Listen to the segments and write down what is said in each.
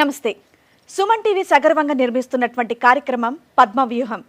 నమస్తే. సుమన్ టీవీ సగర్వంగా నిర్మిస్తున్నటువంటి కార్యక్రమం పద్మవ్యూహం.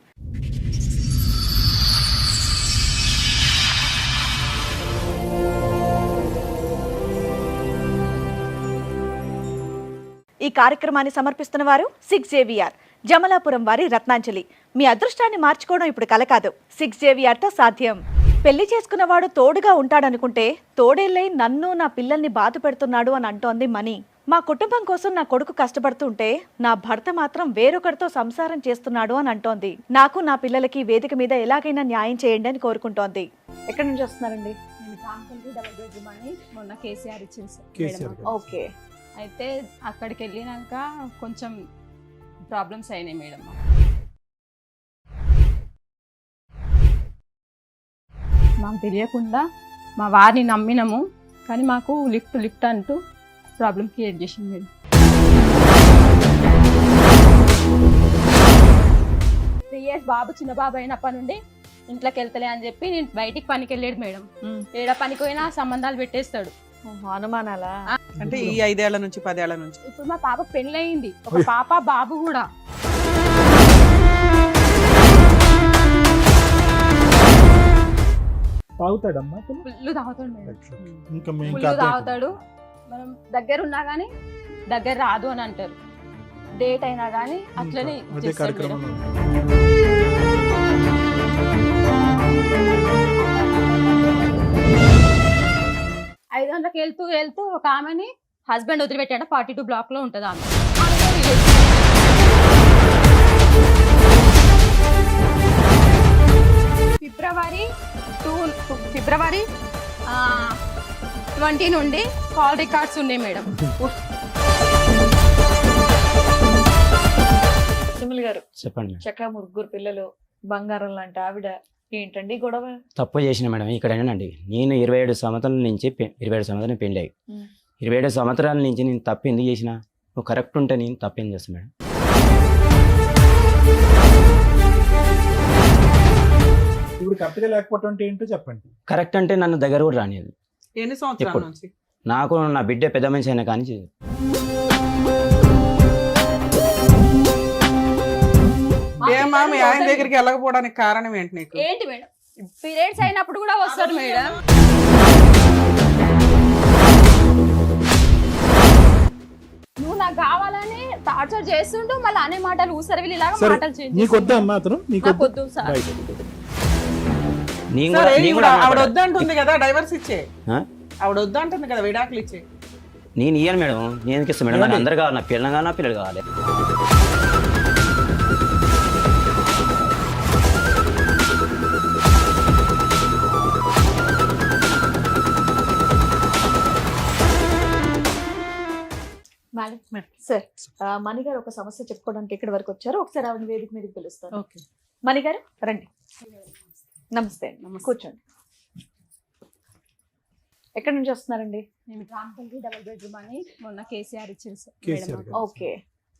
ఈ కార్యక్రమాన్ని సమర్పిస్తున్న వారు 6JVR జమలాపురం వారి రత్నాంజలి. మీ అదృష్టాన్ని మార్చుకోవడం ఇప్పుడు కల కాదు, 6JVRతో సాధ్యం. పెళ్లి చేసుకున్నవాడు తోడుగా ఉంటాడనుకుంటే తోడేళ్ళై నన్ను నా పిల్లల్ని బాధ పెడుతున్నాడు అని అంటోంది మనీ. మా కుటుంబం కోసం నా కొడుకు కష్టపడుతుంటే నా భర్త మాత్రం వేరొకరితో సంసారం చేస్తున్నాడు అని అంటోంది. నాకు నా పిల్లలకి వేదిక మీద ఎలాగైనా న్యాయం చేయండి అని కోరుకుంటోంది. ఎక్కడి నుంచి వస్తున్నారండి? మొన్న కేసీఆర్ ఇచ్చింది. ఓకే. అయితే అక్కడికి వెళ్ళినాక కొంచెం ప్రాబ్లమ్స్ అయినాయి మేడం. మాకు తెలియకుండా మా వారిని నమ్మినాము, కానీ మాకు లిఫ్ట్ అంటూ ప్రాబ్లం క్రియేట్ చేసింది మేడం. 3 years బాబు చిన్న బాబు అయినప్పటి నుండి ఇంట్లోకి వెళ్తలే అని చెప్పి నేను బయటికి పనికి వెళ్ళాడు మేడం. ఏడ పనికి పోయినా సంబంధాలు పెట్టేస్తాడు. అనుమానాలా? అంటే ఈ 5 ఏళ్ల నుంచి 10 ఏళ్ల నుంచి. ఇప్పుడు మా పాప పెళ్ళయింది, ఒక పాప బాబు కూడా. తాగుతాడమ్మా ఫుల్ తాగుతాడు మేడం, ఇంకా ఫుల్ తాగుతాడు. మనం దగ్గర ఉన్నా కానీ దగ్గర రాదు అని అంటారు. డేట్ అయినా కానీ అట్లనే చేస్తాడు మేడం. ఐదు గంటలకు వెళ్తూ ఒక ఆమెని హస్బెండ్ వదిలిపెట్టాడు. 42 బ్లాక్ లో ఉంటుంది ఆమె. ఫిబ్రవరి 20 నుండి కాల్ రికార్డ్స్ ఉన్నాయి మేడం. సుమల్ గారు చెప్పండి. చక్కగా 3 పిల్లలు, బంగారం లాంటి ఆవిడ, ఏంటండి గొడవ? తప్పు చేసిన మేడం ఇక్కడేనండి. నేను 27 సంవత్సరాల నుంచి 27 సంవత్సరాలు పెళ్ళి అయ్యి 27 సంవత్సరాల నుంచి నేను తప్పు ఎందుకు చేసిన? నువ్వు కరెక్ట్ ఉంటే నేను తప్పు ఏం చేస్తాను మేడం? ఇప్పుడు కరెక్ట్గా లేకపోవటం అంటే ఏంటో చెప్పండి. కరెక్ట్ అంటే నన్ను దగ్గర కూడా రానిది. ఎన్ని సంవత్సరాల నుంచి? నాకు నా బిడ్డ పెద్ద మనిషి అయినా కానీ ఏమా మీ ఆయన దగ్గరికి వెళ్ళకపోవడానికి కారణం ఏంటి నీకు? ఏంటి మేడం, పీరియడ్స్ అయినప్పుడు కూడా వస్తాడు మేడం. నువ్వు నాకు కావాలని టార్చర్ చేస్తుంటూ మళ్ళీ అనే మాటలు ఊసరవిలి లాగా సరే, మాటలు చేంజ్ నీకు వద్దా అమ్మా అతను? నీకు నాకు వద్దు సార్. ఆవిడ వద్దంటుంది కదా, డైవర్స్ ఇచ్చే. ఆ? ఆవిడ వద్దంటుంది కదా, విడాకులు ఇచ్చే. నేను ఇయ్యాను మేడం. నేను ఎందుకు ఇస్తాను మేడం? నాకు అందరు కావాలి, నా పిల్లలు కావాలి, నా పిల్లలు కావాలి. మేడం సార్, మణి గారు ఒక సమస్య చెప్పుకోవడానికి ఇక్కడ వరకు వచ్చారు. ఒకసారి ఆవిడ వేదిక మీదకి పిలుస్తాను. ఓకే. మణి గారు రండి. నమస్తే. కూర్చోండి. ఎక్కడి నుంచి వస్తున్నారండి? నేను రాంపల్లి 2 బెడ్రూమ్ అని మొన్న కేసీఆర్ ఇచ్చింది కేసీఆర్ మేడం. గారు. ఓకే.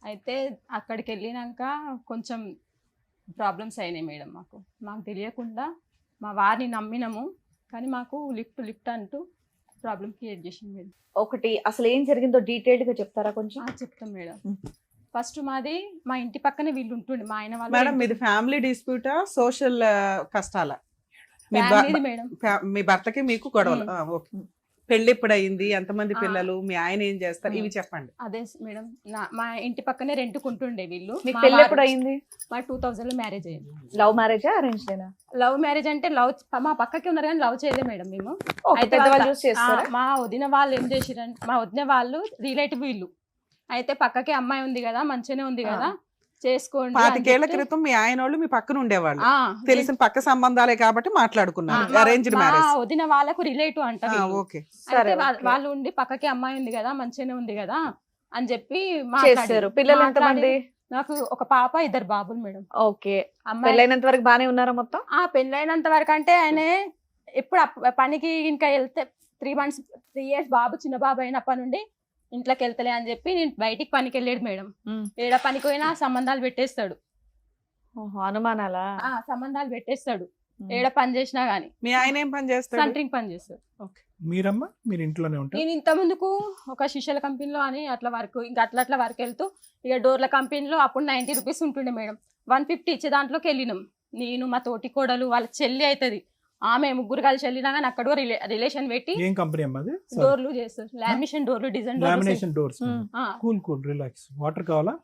అయితే అక్కడికి వెళ్ళినాక కొంచెం ప్రాబ్లమ్స్ అయినాయి మేడం. మాకు తెలియకుండా మా వారిని నమ్మినాము, కానీ మాకు లిఫ్ట్ అంటూ ప్రాబ్లం క్రియేట్ చేసింది మేడం. ఒకటి అసలు ఏం జరిగిందో డీటెయిల్డ్ గా చెప్తారా కొంచెం? చెప్తాం మేడం. ఫస్ట్ మాది మా ఇంటి పక్కనే వీళ్ళు ఉంటుండే, మా ఆయన వాళ్ళు. మేడం మీది ఫ్యామిలీ డిస్ప్యూటా, సోషల్ కష్టాలా? మేడం మీ భర్తకి మీకు గొడవలు? ఓకే. పెళ్లి ఎప్పుడు అయింది? ఎంతమంది పిల్లలు? మీ ఆయన ఏం చేస్తారు? ఇవి చెప్పండి. అదే మేడం, మా ఇంటి పక్కనే రెంట్కుంటుండే వీళ్ళు. మీకు పెళ్లి ఎప్పుడు అయింది? మా 2000 లో మ్యారేజ్ అయింది. లవ్ మ్యారేజా అరేంజ్ అయినా? లవ్ మ్యారేజ్ అంటే మా పక్కకే ఉన్నారు కానీ లవ్ చేయలేదు మేడం మేము. అయితే మా వదిన వాళ్ళు ఏం చేసిరంటే, మా వదిన వాళ్ళు రిలేటివ్ వీళ్ళు. అయితే పక్కకే అమ్మాయి ఉంది కదా, మంచిగానే ఉంది కదా, చేసుకోండి. 25 ఏళ్ల క్రితం మీ ఆయన వాళ్ళు మీ పక్కన ఉండేవాళ్ళు, తెలిసిన పక్క సంబంధాలే కాబట్టి మాట్లాడుకున్నారు. Arranged marriage. వదిన వాళ్ళకు రిలేటివ్ అంటారు. ఓకే. వాళ్ళు ఉండి పక్కకే అమ్మాయి ఉంది కదా, మంచిగానే ఉంది కదా అని చెప్పి చేశారు. పిల్లలు ఎంతమంది? నాకు ఒక పాప, 2 బాబులు మేడం. ఓకే. పెళ్ళైనంత వరకు బానే ఉన్నారా మొత్తం? పెళ్ళైనంత వరకు అంటే ఆయన ఎప్పుడు పనికి ఇంకా వెళ్తే 3 years బాబు చిన్న బాబు అయినప్పటి నుండి ఇంట్లోకి వెళ్తలే అని చెప్పి నేను బయటికి పనికి వెళ్ళాడు మేడం. ఏడ పనికి పోయినా సంబంధాలు పెట్టేస్తాడు. అనుమానాలా? సంబంధాలు పెట్టేస్తాడు. ఏడ పని చేసినా గానీ మీ ఆయన ఏం పని చేస్తాడు? సెంటరింగ్ పని చేస్తారు. మీరమ్మా మీరు ఇంట్లోనే ఉంటారు? నేను ఇంత ముందుకు ఒక శిష్యుల కంపెనీలో అని అట్లా వర్క్ ఇంకా అట్లా వర్క్ వెళ్తూ ఇక డోర్ల కంపెనీలో అప్పుడు 90 రూపీస్ ఉంటుండే మేడం. 150 ఇచ్చే దాంట్లోకి వెళ్ళినాం. నేను మా తోటి కోడలు వాళ్ళ చెల్లి అవుతుంది, ఆమె ముగ్గురు కలిసి వెళ్ళినా కానీ అక్కడ రిలేషన్ పెట్టి ఏం కంపెనీ అమ్మా అది? డోర్లు చేస్తారు. లామినేషన్ డోర్లు, design lamination doors. Cool relax. Water కావాలా?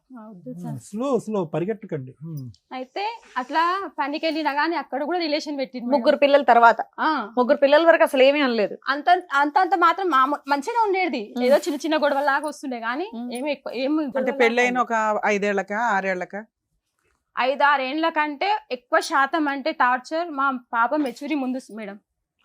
స్లో పరిగెట్టకండి. అయితే అట్లా పనికి వెళ్ళినా గానీ అక్కడ కూడా రిలేషన్ పెట్టింది. ముగ్గురు పిల్లల తర్వాత, ముగ్గురు పిల్లల వరకు అసలు ఏమీ అనలేదు. అంత మాత్రం మంచిగా ఉండేది. ఏదో చిన్న చిన్న గొడవల లాగా వస్తుండే గానీ ఏమి ఎక్కువ ఏమి అంటే పెళ్ళైన ఒక 5 ఏళ్ళక 6 ఏళ్ళక? 5-6 ఏండ్ల కంటే ఎక్కువ శాతం అంటే టార్చర్ మా పాప మెచ్యూరి ముందు మేడం.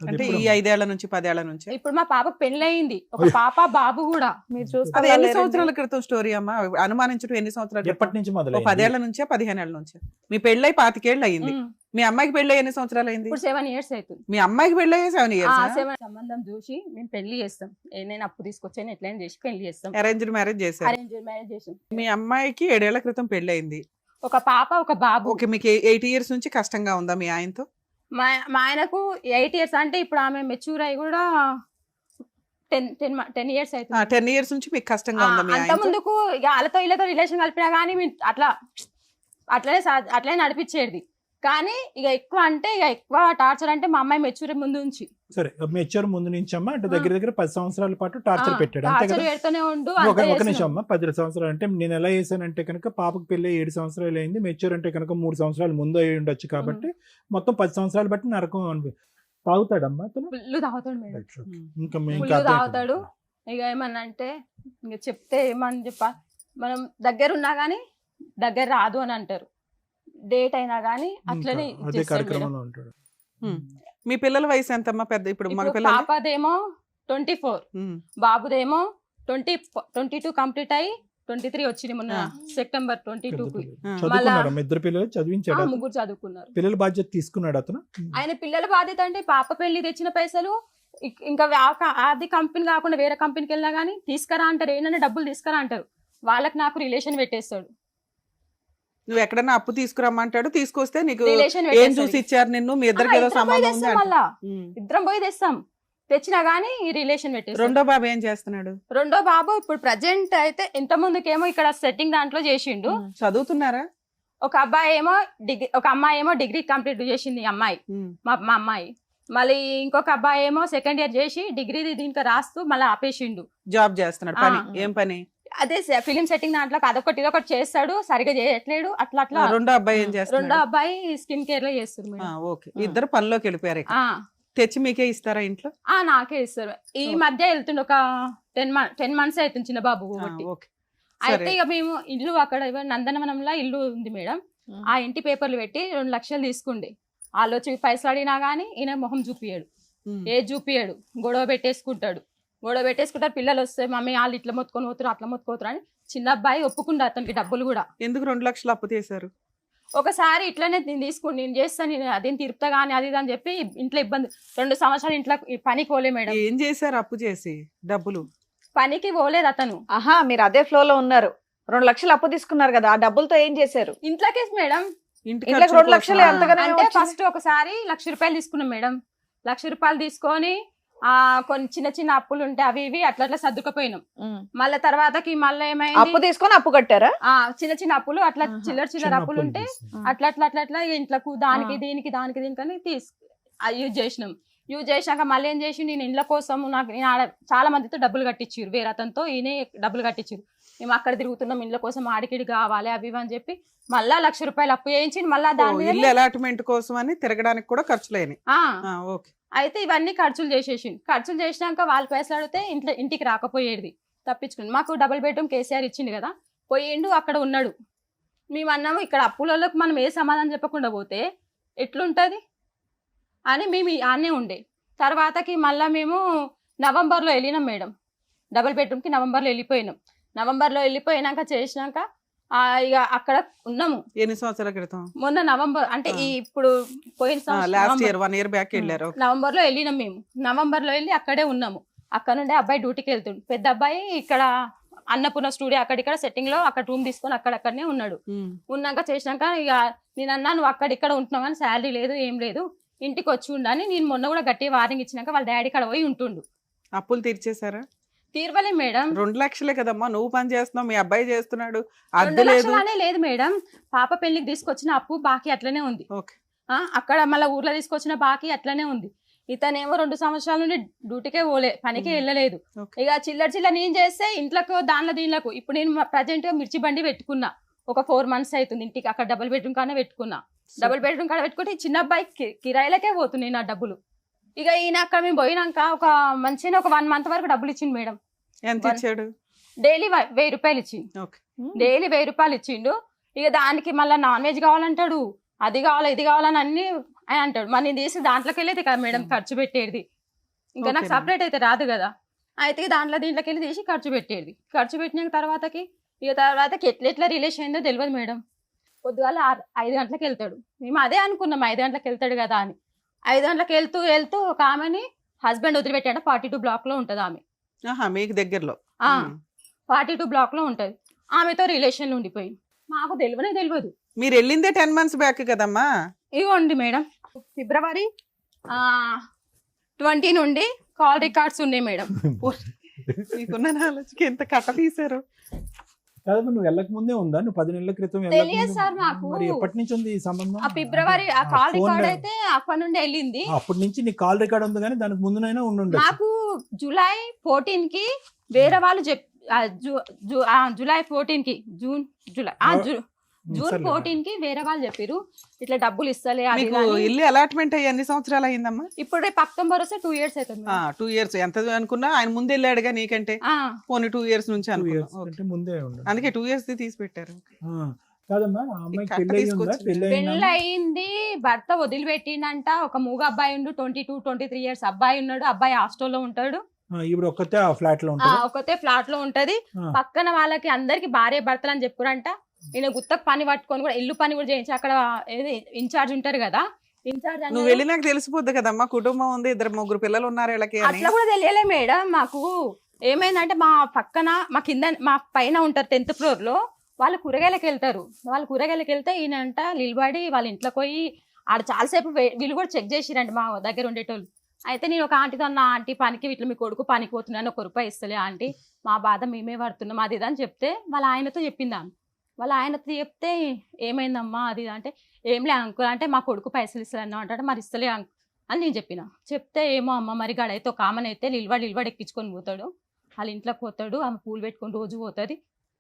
అంటే ఈ 5 ఏళ్ల నుంచి 10 ఏళ్ల నుంచి? ఇప్పుడు మా పాప పెళ్ళయింది, ఒక పాప బాబు కూడా. మీరు అది చూస్తే ఎన్ని సంవత్సరాల క్రితం స్టోరీ అమ్మా? అనుమానించడం ఎన్ని సంవత్సరాలు? ఎప్పటి నుంచి మొదలు? 10 ఏళ్ల నుంచే 15 ఏళ్ల నుంచి? మీ పెళ్ళై 25 ఏళ్ళు అయింది. మీ అమ్మాయికి పెళ్ళై ఎన్ని సంవత్సరాలు అయింది? ఇప్పుడు 7 years అవుతుంది. మీ అమ్మాయికి పెళ్ళై 7 years? సంబంధం చూసి మేము పెళ్లి చేస్తాం. నేను అప్పు తీసుకొచ్చాను, ఎట్లయినా చేసి పెళ్లి చేస్తాం. అరేంజ్డ్ మ్యారేజ్ చేశారు. అరేంజ్ మ్యారేజ్ చేసాం. మీ అమ్మాయికి 7 ఏళ్ల క్రితం పెళ్ళయింది. ఒక పాప ఒక బాబు. ఓకే, మీకు 8 years నుంచి కష్టంగా ఉందా మీ ఆయనతో? మా ఆయనకు 8 years అంటే ఇప్పుడు ఆమె మెచ్యూర్ అయ్యి కూడా 10 years అవుతుంది. 10 years నుంచి మీకు కష్టంగా ఉందా మీ అంత ఆయనతో? ముందుకు ఇక వాళ్ళతో వీళ్ళతో రిలేషన్ కలిపినా కానీ అట్లనే నడిపించేది. కానీ ఇక ఎక్కువ అంటే ఇక ఎక్కువ టార్చర్ అంటే మా అమ్మాయి మెచ్యూర్ ముందు నుంచి. సరే, మెచ్యూర్ ముందు నుంచి అమ్మా అంటే దగ్గర 10 సంవత్సరాల పాటు టార్చర్ పెట్టాడు అంతే కదా? పెడుతూనే ఉండు. ఒక నిమిషం అమ్మా. 10 సంవత్సరాలు అంటే నేను ఎలా చేశానంటే కనుక పాపకు పెళ్ళి 7 సంవత్సరాలు అయింది. మెచ్యూర్ అంటే కనుక 3 సంవత్సరాలు ముందు అయి ఉండొచ్చు కాబట్టి మొత్తం 10 సంవత్సరాలు బట్టి నరకం తాగుతాడమ్మా అతను? ఫుల్ తాగుతాడు మేడం. ఇంకా ఫుల్ తాగుతాడు. ఇక ఏమన్నా అంటే ఇంకా చెప్తే ఏమని మనం దగ్గర ఉన్నా గానీ దగ్గర రాదు అని అంటారు. డేట్ అయినా గానీ అట్లనే అదే కార్యక్రమంలో ఉంటాడు. మీ పిల్లల వయసు ఎంతమ్మా? పెద్ద ఇప్పుడు మగ పిల్లలు? పాపదేమో 24, బాబుదేమో 22 కంప్లీట్ అయ్యి 23 వచ్చింది మొన్న సెప్టెంబర్ 22కి. చదువుకున్నాడు? ఇద్దరు పిల్లలు చదివించాడు? ముగ్గురు చదువుకున్నారు. పిల్లల బాధ్యత తీసుకున్నాడు అతను? ఆయన పిల్లల బాధ్యత అంటే పాప పెళ్లి తెచ్చిన పైసలు ఇంకా అది కంపెనీ కాకుండా వేరే కంపెనీకి వెళ్ళినా గానీ తీసుకురా అంటారు. ఏంటంటే డబ్బులు తీసుకురా అంటారు. వాళ్ళకి నాకు రిలేషన్ పెట్టేస్తాడు. నువ్వు ఎక్కడన్నా అప్పు తీసుకురమ్మంటాడు, తీసుకొస్తే నీకు రిలేషన్ ఏం చూసి ఇచ్చారు నిన్ను? మీ ఇద్దరికి ఏదో సంబంధం ఉంది మళ్ళా ఇద్దరం పోయి తెస్తాం. తెచ్చినా గానీ ఈ రిలేషన్ పెట్టేస్తాడు. రెండో బాబు ఏం చేస్తున్నాడు? రెండో బాబు ఇప్పుడు ప్రజెంట్ అయితే ఇంత ముందుకేమో ఇక్కడ సెట్టింగ్ దాంట్లో చేసిండు. చదువుతున్నారా? ఒక అబ్బాయి ఏమో డిగ్రీ, ఒక అమ్మాయి ఏమో డిగ్రీ కంప్లీట్ చేసింది అమ్మాయి, మా అమ్మాయి. మళ్ళీ ఇంకొక అబ్బాయి ఏమో 2nd year చేసి డిగ్రీ దీనికి రాస్తూ మళ్ళీ ఆపేసిండు. జాబ్ చేస్తున్నాడు. పని ఏం పని? అదే ఫిలిం సెట్టింగ్ దాంట్లో అదొకటి ఇదొకటి చేస్తాడు, సరిగా చేయట్లేడు. అట్లా రెండో అబ్బాయి ఏం చేస్తాడు? రెండో అబ్బాయి స్కిన్ కేర్ లో చేస్తారు. ఓకే, ఇద్దరు పనిలోకి వెళ్ళిపోయారు. తెచ్చి మీకే ఇస్తారా ఇంట్లో? నాకే ఇస్తారు. ఈ మధ్య వెళ్తుండే ఒక 10 months అవుతుంది చిన్న బాబు. అయితే ఇక మేము ఇల్లు అక్కడ నందనవనంలో ఇల్లు ఉంది మేడం. ఆ ఇంటి పేపర్లు పెట్టి 2 లక్షలు తీసుకుండే. వాళ్ళు వచ్చి పైసలు అడిగినా గానీ ఈయన మొహం చూపియాడు, ఏది చూపియాడు. గొడవ పెట్టేసుకుంటాడు. పిల్లలు వస్తే మమ్మీ వాళ్ళు ఇట్లా మొత్తుకొని పోతారు, అట్లా మొత్తుకోతారు అని చిన్న అబ్బాయి ఒప్పుకుంటా అతనికి డబ్బులు కూడా. ఎందుకు 2 లక్షలు అప్పు తీశారు? ఒకసారి ఇట్లనే నేను చేస్తాను, నేను అదేం తిరుపుతా గానీ అది అని చెప్పి ఇంట్లో ఇబ్బంది. 2 సంవత్సరాలు ఇంట్లో పనికి పోలే మేడం. ఏం చేశారు అప్పు చేసి? డబ్బులు పనికి పోలేదు అతను. మీరు అదే ఫ్లో లో ఉన్నారు. 2 లక్షలు అప్పు తీసుకున్నారు కదా, ఆ డబ్బులతో ఏం చేశారు? ఇంట్లోకే మేడం. ఇంట్లోకి 2 లక్షలు అంటే ఫస్ట్ ఒకసారి 1 లక్ష రూపాయలు తీసుకున్నాం మేడం. 1 లక్ష రూపాయలు తీసుకొని కొన్ని చిన్న చిన్న అప్పులు ఉంటే అవి ఇవి అట్లా సర్దుకుపోయినాం. మళ్ళీ తర్వాతకి మళ్ళీ ఏమైంది, అప్పు తీసుకొని అప్పు కట్టారా? చిన్న చిన్న అప్పులు అట్లా చిల్లర అప్పులు ఉంటే అట్లా ఇంట్లకు దానికి దీనికి అని యూజ్ చేసినాం. యూజ్ చేసినాక మళ్ళీ ఏం చేసి నేను ఇండ్ల కోసం నాకు చాలా మందితో డబ్బులు కట్టించారు. వేరే అతనితో ఈయనే డబ్బులు కట్టించారు. మేము అక్కడ తిరుగుతున్నాం, ఇండ్ల కోసం ఆడికిడి కావాలి అవి ఇవి అని చెప్పి మళ్ళా 1 లక్ష రూపాయలు అప్పు చేయించి మళ్ళా దాని ఇల్లు అలాట్మెంట్ కోసం అని తిరగడానికి కూడా ఖర్చులేని. అయితే ఇవన్నీ ఖర్చులు చేసినాక వాళ్ళ పైసలు అడిగితే ఇంటికి రాకపోయేది, తప్పించుకుని. మాకు డబుల్ బెడ్రూమ్ కేసీఆర్ ఇచ్చింది కదా, పోయిండు అక్కడ ఉన్నాడు. మేము అన్నాము ఇక్కడ అప్పులలోకి మనం ఏ సమాధానం చెప్పకుండా పోతే ఎట్లుంటది అని మేము ఆనే ఉండే. తర్వాతకి మళ్ళీ మేము నవంబర్లో వెళ్ళినాం మేడం. డబుల్ బెడ్రూమ్కి నవంబర్లో వెళ్ళిపోయినాం. నవంబర్లో వెళ్ళిపోయినాక చేసినాక ఇక అక్కడ ఉన్నాము. ఎన్ని సంవత్సరాల క్రితం? మొన్న నవంబర్ అంటే ఇప్పుడు పోయిన లాస్ట్ ఇయర్ 1 year బ్యాక్ వెళ్ళారు. నవంబర్లో వెళ్ళినాం మేము. నవంబర్లో వెళ్ళి అక్కడే ఉన్నాము. అక్కడ నుండి అబ్బాయి డ్యూటీకి వెళ్తుండు. పెద్ద అబ్బాయి ఇక్కడ అన్నపూర్ణ స్టూడియో అక్కడిక్కడ సెట్టింగ్ లో అక్కడ రూమ్ తీసుకొని అక్కడనే ఉన్నాడు. ఉన్నాక చేసినాక ఇక నేను అన్నా నువ్వు అక్కడిక్కడ ఉంటున్నావు కానీ శాలరీ లేదు ఏం లేదు, ఇంటికి వచ్చి ఉండని నేను మొన్న కూడా గట్టి వార్నింగ్ ఇచ్చినాక వాళ్ళ డాడీ కాడ పోయి ఉంటుండు. అప్పులు తీర్చేశారా? తీర్వలే మేడం. 2 లక్షలే కదమ్మా, నువ్వు పని చేస్తున్నావు, మీ అబ్బాయి చేస్తున్నాడు, 2 అద్దె లేదు. లక్షలనే లేదు మేడం, పాప పెళ్లికి తీసుకొచ్చిన అప్పు బాకీ అట్లనే ఉంది. ఓకే. అక్కడ మళ్ళీ ఊర్లో తీసుకొచ్చిన బాకీ అట్లనే ఉంది. ఇతనేమో 2 సంవత్సరాల నుండి డ్యూటీకే పోలే, పనికి వెళ్ళలేదు. Okay. ఇక చిల్లర నేను చేస్తే ఇంట్లోకి దానిలో దీనిలకు ఇప్పుడు నేను ప్రజెంట్ మిర్చి బండి పెట్టుకున్నా, ఒక 4 months అవుతుంది. ఇంటికి అక్కడ డబుల్ బెడ్రూమ్ కానే పెట్టుకున్నా. డబుల్ బెడ్రూమ్ కాడ పెట్టుకుంటే ఈ చిన్న అబ్బాయి కిరాయిలకే పోతున్నాయి నా డబ్బులు. ఇక ఈయన అక్కడ మేము పోయినాక ఒక మంచిగా ఒక 1 month వరకు డబ్బులు ఇచ్చిండు మేడం. ఎంత ఇచ్చాడు? డైలీ 1000 రూపాయలు ఇచ్చిండు. ఓకే. డైలీ 1000 రూపాయలు ఇచ్చిండు. ఇక దానికి మళ్ళీ నాన్ వెజ్ కావాలంటాడు, అది కావాలి ఇది కావాలని అన్ని అని అంటాడు. మరి నేను తీసి దాంట్లోకి వెళ్ళేది కదా మేడం ఖర్చు పెట్టేది. ఇంకా నాకు సపరేట్ అయితే రాదు కదా. అయితే దీంట్లోకి వెళ్ళి తీసి ఖర్చు పెట్టేది. ఖర్చు పెట్టిన తర్వాతకి ఎట్లా రిలేషన్ అయిందో తెలియదు మేడం. పొద్దుగాల 5 గంటలకు వెళ్తాడు. మేము అదే అనుకున్నాం 5 గంటలకు వెళ్తాడు కదా అని. 5 గంటలకు వెళ్తూ ఒక ఆమెని హస్బెండ్ వదిలిపెట్టాడు. 42 block లో ఉంటుంది ఆమె. మీకు దగ్గరలో 42 block లో ఉంటది. ఆమెతో రిలేషన్లో ఉండిపోయింది. మాకు తెలియదు. మీరు వెళ్ళిందే 10 months బ్యాక్ కదమ్మా. ఇవ్వండి మేడం, ఫిబ్రవరి 20 నుండి కాల్ రికార్డ్స్ ఉన్నాయి మేడం. మీకున్న నాలెడ్జ్కి ఎంత కట్ట తీశారు. కాదమ్మా, నువ్వు వెళ్ళక ముందే ఉందా? నువ్వు 10 నెలల క్రితం తెలియదు సార్ నాకు. మరి ఎప్పటి నుంచి ఉంది ఈ సంబంధం? ఆ ఫిబ్రవరి ఆ కాల్ రికార్డ్ అయితే అప్పటి నుండి వెళ్ళింది. అప్పటి నుంచి నీ కాల్ రికార్డ్ ఉంది, కానీ దానికి ముందునైనా ఉండుండొచ్చు. నాకు జూలై 14 కి వేరే వాళ్ళు జూలై 14 కి జూన్ 14 కి వేరే వాళ్ళు చెప్పారు ఇట్లా డబ్బులు ఇస్తలే. మీకు ఇల్లు అలాట్మెంట్ అయ్యి ఎన్ని సంవత్సరాలు అయిందమ్మా? ఇప్పుడు రేపు అక్టోబర్ వస్తే 2 years అవుతుంది. 2 years ఎంత అనుకున్నా ఆయన ముందు వెళ్ళాడుగా నీకంటే. పోనీ 2 years నుంచి అనుకున్నా, ముందే ఉండు. అందుకే 2 years తీసి పెట్టారు. కాదమ్మా, ఆ అమ్మాయికి పెళ్ళి అయింది, భర్త వదిలిపెట్టిందంట. ఒక మూగ అబ్బాయి ఉండు, 22-23 years అబ్బాయి ఉన్నాడు. అబ్బాయి హాస్టల్లో ఉంటాడు. ఇప్పుడు ఒక్కతే ఫ్లాట్ లో ఉంటది. పక్కన వాళ్ళకి అందరికి భార్య భర్తలు అని చెప్పురంట. ఈయన గుత్తకు పని పట్టుకొని కూడా ఇల్లు పని కూడా చేయించి అక్కడ ఇన్ఛార్జ్ ఉంటారు కదా, ఇన్ఛార్జ్ నువ్వు వెళ్ళి నాకు తెలిసిపోద్ది కదమ్మా, కుటుంబం ఉంది, 2-3 పిల్లలు ఉన్నారు వీళ్ళకి. అట్లా కూడా తెలియలే మేడం. మాకు ఏమైందంటే మా పక్కన మా కింద మా పైన ఉంటారు 10th floor లో, వాళ్ళు కూరగాయలకు వెళ్తారు. వాళ్ళు కూరగాయలకు వెళ్తే ఈయనంట నిలబడి వాళ్ళ ఇంట్లోకి పోయి ఆడ చాలాసేపు వీళ్ళు కూడా చెక్ చేసిరండి మా దగ్గర ఉండేటోళ్ళు. అయితే నేను ఒక ఆంటీతో అన్న, ఆంటీ పనికి ఇట్లా మీ కొడుకు పనికి పోతున్నాను, 1 రూపాయి ఇస్తలే ఆంటీ, మా బాధ మేమే పడుతున్నాం అది ఇది అని చెప్తే వాళ్ళ ఆయనతో చెప్పింది ఆమె. వాళ్ళ ఆయనతో చెప్తే ఏమైందమ్మా అది అంటే, ఏంలే అంకుల్ అంటే మా కొడుకు పైసలు ఇస్తలేను అంటాడు. మరి ఇస్తలే అని నేను చెప్పిన. చెప్తే ఏమో అమ్మ మరి గడైతే ఒక ఆమెను అయితే నిలబడి ఎక్కించుకొని పోతాడు, వాళ్ళ ఇంట్లోకి పోతాడు, ఆమె పూలు పెట్టుకొని రోజు పోతుంది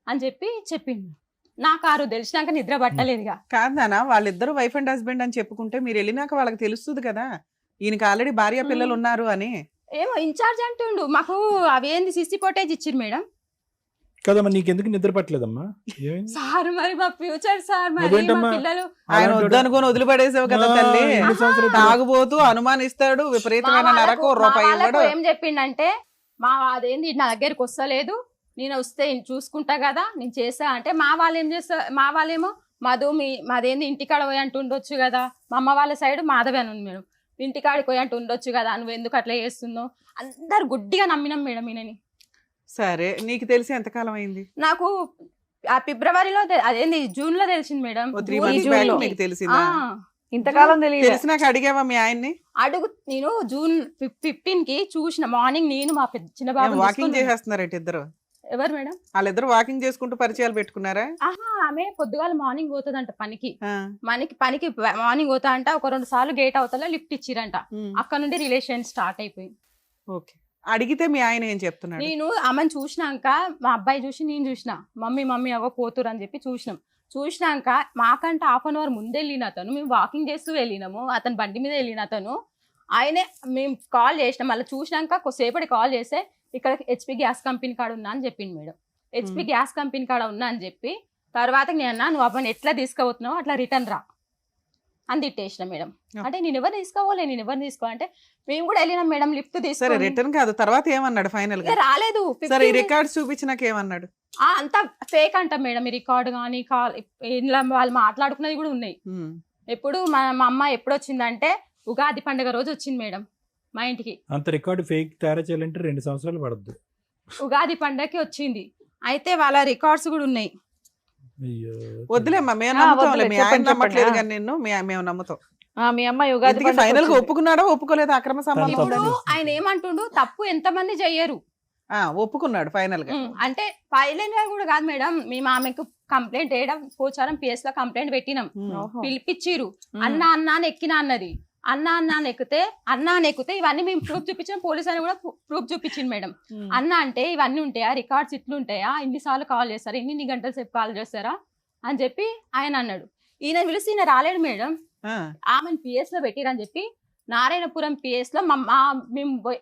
అని చెప్పింది. నాకు ఆ రోజు తెలిసినాక నిద్ర పట్టలేదుగా. కాదనా, వాళ్ళిద్దరు వైఫ్ అండ్ హస్బెండ్ అని చెప్పుకుంటే మీరు వెళ్ళినాక వాళ్ళకి తెలుస్తుంది కదా ఈయనకి ఆల్రెడీ భార్య పిల్లలు ఉన్నారు అని. ఏమో ఇన్ఛార్జ్ అంటుండు. మాకు అవేంది సిసి ఫోటేజ్ ఇచ్చిరు మేడం. కదమ్మా, నీకెందుకు నిద్ర పట్టలేదమ్మా? సార్ మరి మా ఫ్యూచర్ సార్, మరి మా పిల్లలు ఆయన వద్దనుకొని వదిలిపడేసావు కదా తల్లి. తాగుబోతూ అనుమానిస్తాడు, విపరీతమైన నరకు రూపాయి ఇవ్వడు. ఏం చెప్పిండంటే, మా అదేంది నా దగ్గరికి వస్తలేదు, నేను వస్తే చూసుకుంటా కదా, నేను చేస్తా అంటే, మా వాళ్ళు ఏం చేస్తా, మా వాళ్ళేమో మధు మాదేంది ఇంటికాడ పోయి అంటూ ఉండొచ్చు కదా, మా అమ్మ వాళ్ళ సైడ్ మాధవి అని ఉంది మేడం, ఇంటికాడికి పోయి అంటూ ఉండొచ్చు కదా, నువ్వు ఎందుకు అట్లా చేస్తున్నావు, అందరు గుడ్డిగా నమ్మినాం మేడం ఈయనని. సరే, నీకు తెలిసి ఎంతకాలం అయింది? నాకు ఆ ఫిబ్రవరిలో అదేంది జూన్ లో తెలిసింది మేడం. 3 months back మీకు తెలిసిందా? ఇంతకాలం తెలిసినాక అడిగావా మీ ఆయన్ని? నేను జూన్ 15 కి చూసిన మార్నింగ్, నేను మా చిన్న బాబు వాకింగ్ చేసేస్తున్నారేంటి ఇద్దరు? ఎవరు మేడం? వాళ్ళిద్దరు వాకింగ్ చేసుకుంటూ పరిచయాలు పెట్టుకున్నారా? ఆమె పొద్దుగాల మార్నింగ్ పోతుందంట పనికి మార్నింగ్ పోతా అంట. ఒక 2 సార్లు గేట్ అవతల లిఫ్ట్ ఇచ్చిరంట. అక్కడ నుండి రిలేషన్ స్టార్ట్ అయిపోయింది. ఓకే, అడిగితే మీ ఆయన ఏం చెప్తున్నాడు? నేను ఆమెను చూసినాక మా అబ్బాయి చూసి నేను చూసిన, మమ్మీ అవో పోతురు అని చెప్పి చూసినాక మాకంటే 1/2 hour ముందే వెళ్ళిన అతను, మేము వాకింగ్ చేస్తూ వెళ్ళినాము, అతను బండి మీద వెళ్ళిన అతను, ఆయనే మేము కాల్ చేసినాం. మళ్ళీ చూసినాక కొద్దిసేపటి కాల్ చేస్తే ఇక్కడ హెచ్పి గ్యాస్ కంపెనీ కాడ ఉన్నా అని చెప్పింది మేడం. హెచ్పి గ్యాస్ కంపెనీ కాడ ఉన్నా అని చెప్పి తర్వాత నేను అన్నా, నువ్వు అబ్బాయిని ఎట్లా తీసుకుపోతున్నావు అట్లా రిటర్న్ రా అని తిట్టేసిన మేడం. అంటే నేను ఎవరు తీసుకోవాలంటే మేము కూడా వెళ్ళినాం మేడం లిఫ్ట్ తీసుకొని. రిటర్న్ కాదు, తర్వాత ఏమన్నాడు ఫైనల్ గా? రాలేదు. సరే, ఈ రికార్డ్స్ చూపించినాక ఏమన్నాడు? అంతా ఫేక్ అంట మేడం. ఈ రికార్డ్ కానీ ఇలా వాళ్ళు మాట్లాడుకున్నది కూడా ఉన్నాయి. ఎప్పుడు మా అమ్మ ఎప్పుడు వచ్చిందంటే ఉగాది పండుగ రోజు వచ్చింది మేడం మా ఇంటికి. అంత రికార్డు ఫేక్ తయారు చేయాలంటే 2 సంవత్సరాలు పడుద్ది. ఉగాది పండుగకి వచ్చింది. అయితే వాళ్ళ రికార్డ్స్ కూడా ఉన్నాయి. వద్దులేమ్మా, మేము నమ్ముతాంలే, మీ ఆయన నమ్మట్లేదు కానీ మేము నమ్ముతాం. మీ అమ్మాయి ఉగాది పండుగకి ఫైనల్ గా వచ్చింది. ఒప్పుకున్నాడా ఒప్పుకోలేదా అక్రమ సంబంధం ఇప్పుడు ఉందని? ఆయన ఏమంటుండు, తప్పు ఎంతమంది చెయ్యరు. ఒప్పుకున్నాడు ఫైనల్ గా. అంటే ఫైనల్ గా కూడా కాదు మేడం, మేము ఆమెకు కంప్లైంట్ వేయడం పోచారం PS లో కంప్లైంట్ పెట్టినాం. ఓహో. పిలిపించిరు. ఉమ్. అన్న అన్న అని ఎక్కినా అన్నది. అన్న అన్న అని ఎక్కితే ఇవన్నీ మేము ప్రూఫ్ చూపించాం. పోలీస్ అని కూడా ప్రూఫ్ చూపించింది మేడం. ఉమ్. అన్న అంటే ఇవన్నీ ఉంటాయా, రికార్డ్స్ ఇట్లు ఉంటాయా, ఇన్నిసార్లు కాల్ చేస్తారా, ఇన్ని గంటల సేపు కాల్ చేస్తారా అని చెప్పి ఆయన అన్నాడు. ఈయన పిలిచి ఈయన రాలేడు మేడం. ఆమెను PS లో పెట్టిరని చెప్పి నారాయణపురం PS లో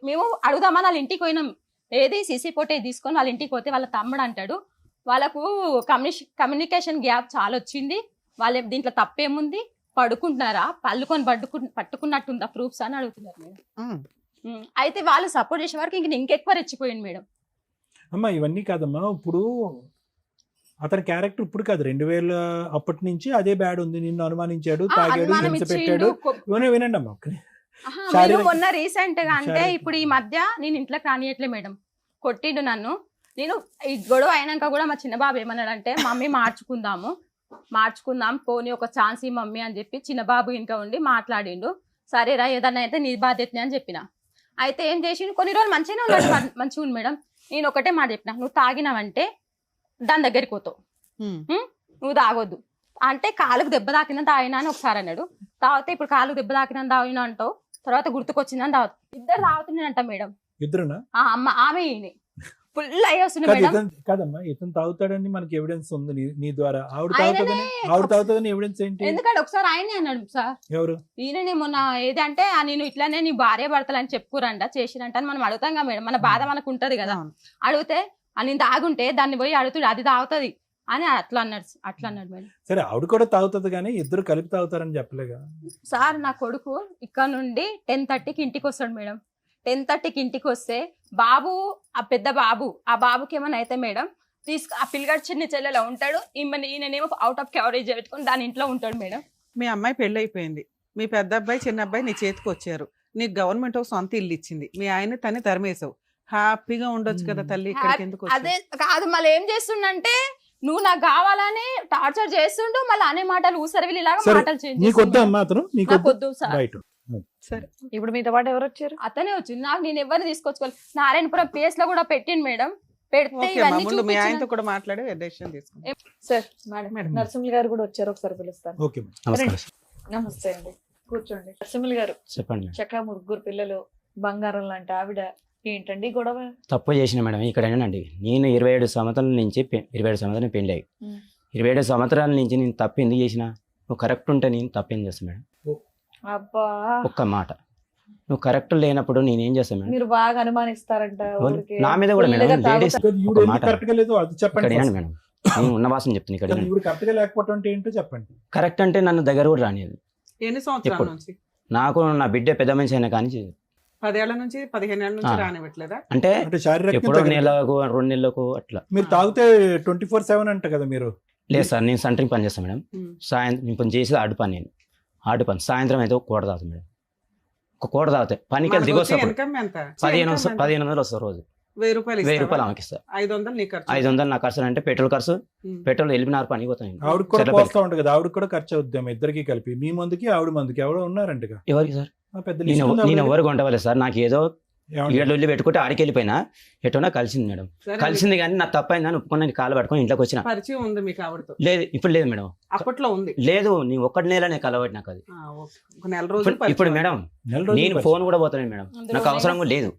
మేము అడుగుదామని వాళ్ళ ఇంటికి పోయినాం. ఏది సీసీ ఫోటేజ్ తీసుకొని వాళ్ళ ఇంటికి పోతే వాళ్ళ తమ్ముడు అంటాడు, వాళ్ళకు కమ్యూనికేషన్ గ్యాప్ చాలా వచ్చింది, వాళ్ళ దీంట్లో తప్పేముంది, పడుకుంటున్నారా, పళ్ళుకొని పట్టుకున్నట్టుందా ప్రూఫ్స్ అని అడుగుతున్నారు మేడం. అయితే వాళ్ళు సపోర్ట్ చేసే వరకు ఇంకెక్కువ రెచ్చిపోయింది మేడం. అమ్మా ఇవన్నీ కాదమ్మా, ఇప్పుడు అతని క్యారెక్టర్ ఇప్పుడు కాదు, 2000 అప్పటి నుంచి అదే బ్యాడ్ ఉంది. నిన్ను అనుమానించాడు, తాగాడు, అనుమానం హింస ఇచ్చిండు. పెట్టాడు. వినండి అమ్మా. మీరు శారీరక- మొన్న రీసెంట్ గా అంటే శారీరక- ఇప్పుడు ఈ మధ్య నేను ఇంట్లోకి రానియట్లే మేడం. కొట్టిండు నన్ను. నేను ఈ గొడవ అయినాక కూడా మా చిన్న బాబు ఏమన్నాడంటే, మమ్మీ మార్చుకుందాం పోనీ ఒక ఛాన్స్ ఈ మమ్మీ అని చెప్పి చిన్న బాబు ఇంకా ఉండి మాట్లాడిండు. సరేరా ఏదన్నా అయితే నీ బాధ్యతనే అని చెప్పిన. అయితే ఏం చేసిండు, కొన్ని రోజులు మంచిగానే ఉన్నాడు, మంచిగా ఉంది మేడం. నేను ఒకటే మాట చెప్పిన, నువ్వు తాగినావంటే దాని దగ్గరికి పోతావు, నువ్వు తాగొద్దు అంటే కాలుకు దెబ్బ తాకిందని తాగినా అని ఒకసారి అన్నాడు. తాగితే ఇప్పుడు కాలుకు దెబ్బ తాకిందని తాగినా అంటావు, తర్వాత గుర్తుకొచ్చిందని తాగుతావు. ఇద్దరు తాగుతున్నాడంట మేడం. ఇద్దరునా? అమ్మ ఆమె ఫుల్ అయ్యి వస్తుంది మేడం. కాదమ్మా, ఇతను తాగుతాడని మనకి ఎవిడెన్స్ ఉంది నీ ద్వారా. ఆవిడ ఆయననే తాగుతుందని ఎవిడెన్స్ ఏంటి? ఎందుకంటే ఒకసారి ఆయనే అన్నాడు సార్, ఎవరు? ఈయననే మొన్న ఏదంటే నేను ఇట్లానే నీ భార్య భర్తలు అని చెప్పుకోరంట, చేసిరంట అని మనం అడుగుతాం కదా మేడం. మన బాధ మనకు ఉంటది కదా. అడిగితే నేను తాగుంటే దాన్ని పోయి అడుగుతుంది, అది తాగుతుంది అని అట్లా అన్నాడు మేడం. సరే ఆవిడ కూడా తాగుతుంది కానీ ఇద్దరు కలిపి తాగుతారని చెప్పలేగా సార్. నా కొడుకు ఇక్కడ నుండి 10:30కి ఇంటికి వస్తాడు మేడం. 10:30కి ఇంటికి వస్తే బాబు, ఆ పెద్ద బాబు, ఆ బాబుకి ఏమైనా అయితే మేడం ఆ పిల్లగాడు చిన్న చెల్లెలో ఉంటాడు, ఈయననేమో అవుట్ ఆఫ్ కవరేజ్ పెట్టుకొని దాని ఇంట్లో ఉంటాడు మేడం. మీ అమ్మాయి పెళ్లి అయిపోయింది, మీ పెద్ద అబ్బాయి చిన్న అబ్బాయి నీ చేతికి వచ్చారు, నీకు గవర్నమెంట్ ఒక సొంత ఇల్లు ఇచ్చింది, మీ ఆయన తన్ని తరిమేసావు, హ్యాపీగా ఉండొచ్చు కదా తల్లి, ఇక్కడికి ఎందుకు వచ్చావు? అదే కాదు, మళ్ళీ ఏం చేస్తుండంటే నువ్వు నాకు కావాలని టార్చర్ చేస్తుండు, మళ్ళీ అనే మాటలు ఊసరవిలిలాగా సరే, మాటలు చేంజ్ నీకొద్దా అమ్మా అతను? నాకొద్దు సార్. రైట్. సరే ఇప్పుడు మీతో పాటు ఎవరు వచ్చారు? అతనే వచ్చింది. నాకు నేను ఎవరిని తీసుకొచ్చుకోవాలి. నారాయణపురం PS లో కూడా పెట్టిండు మేడం. పెడితే ఓకే అమ్మా, ఇవన్నీ ముందు మీ ఆయనతో చూపించిన కూడా మాట్లాడి డెసిషన్ తీసుకుంటాం. Sir madam. నరసింహులు గారు కూడా వచ్చారు, ఒకసారి పిలుస్తాను. Okay madam. నమస్కారం సార్. నమస్తే అండి, కూర్చోండి. నరసింహులు గారు, చెప్పండి మేడం. చక్కగా 3 పిల్లలు, బంగారం లాంటి ఆవిడ, ఏంటండి గొడవ? తప్పు చేసిన మేడం ఇక్కడేనండి. నేను 27 సంవత్సరాల నుంచి 27 సంవత్సరాలు పెళ్ళి అయ్యి 27 సంవత్సరాల నుంచి నేను తప్పు ఎందుకు చేసిన? నువ్వు కరెక్ట్ ఉంటే నేను తప్పు ఏం చేస్తాను మేడం? అబ్బా, ఒక్క మాట, నువ్వు కరెక్ట్ లేనప్పుడు నేనేం చేస్తాను మేడం? మీరు బాగా అనుమానిస్తారంట ఊరికే. నా మీద కూడా మేడం, ఫుల్గా లేడీస్ తాగుతారు. ఈవిడ ఒక ఎందుకు మాట. కరెక్ట్ గా లేదు అది ఇక్కడ చెప్పండి. వినండి మేడం, నేను ఉన్న వాసన చెప్తాను. ఇక్కడ వినండి. ఈవిడ కరెక్ట్ గా లేకపోవడం అంటే ఏంటో చెప్పండి. కరెక్ట్ అంటే నన్ను దగ్గర కూడా రానిది. ఎన్ని సంవత్సరాల ఎప్పుడు? నుంచి? నాకు నా బిడ్డ పెద్ద మనిషి అయినా కానీ 10 ఏళ్ల నుంచి 15 ఏళ్ల నుంచి ఆ. రానివ్వట్లేదా? అంటే అంటే శారీరకంగా ఎప్పుడో తగ్గదు. నెలకు 2 నెలలకు అట్లా. మీరు తాగితే 24/7 అంట కదా మీరు? లేదు సార్, నేను సెంటరింగ్ పని చేస్తాను మేడం. ఉమ్. సాయంత్రం నేను పని చేసేది ఆడు పని, ఆడు పని. సాయంత్రం అయితే ఒక కోట తాగుతాను మేడం. ఒక కోట తాగితే పనికి వెళ్ళి మనకు దిగొస్తా వచ్చే ఇన్కమ్ ఎంత? 1500 వస్తారు రోజు. 1000 రూపాయలు 1000 ఇస్తావా? రూపాయలు ఆమెకి ఇస్తారు. 500 నీ ఖర్చు. 500 నా ఖర్చు అంటే పెట్రోల్ ఖర్చు. ఉమ్. పెట్రోల్ వెళ్ళినారు పనికి పోతాను. ఆవిడ కూడా పోస్తా ఉంటుంది కదా, ఆవిడ కూడా ఖర్చు అవుద్దాం ఇద్దరికి కలిపి. మీ మందుకి ఆవిడ మందుకి ఎవడో ఉన్నారంటగా ఎవరికి సార్? పెద్ద నేను లిస్ట్ ఉంది నేను ఆవిడ. ఎవరు కొంటవాలేదు సార్. నాకు ఏదో ఏమండి? ఇళ్ళ వెళ్ళి పెట్టుకుంటే ఆడికి వెళ్ళిపోయినా ఎటోనా కలిసింది మేడం. సరే, కలిసింది కానీ నా తప్పైందని ఒప్పుకుని కాలు పట్టుకొని ఇంట్లోకి వచ్చిన. పరిచయం ఉంది మీకు ఆవిడతో? లేదు ఇప్పుడు లేదు మేడం. అప్పట్లో ఉంది. లేదు, నీ ఒక్కటి నెలనే కలవటి నాకు అది. ఆ, ఓకే. ఒక నెల రోజులు ఇప్పుడు పరిచయం. మేడం నెల రోజులు నేను పరిచయం. ఫోన్ కూడా పోతాను మేడం, నాకు అవసరం కూడా లేదు.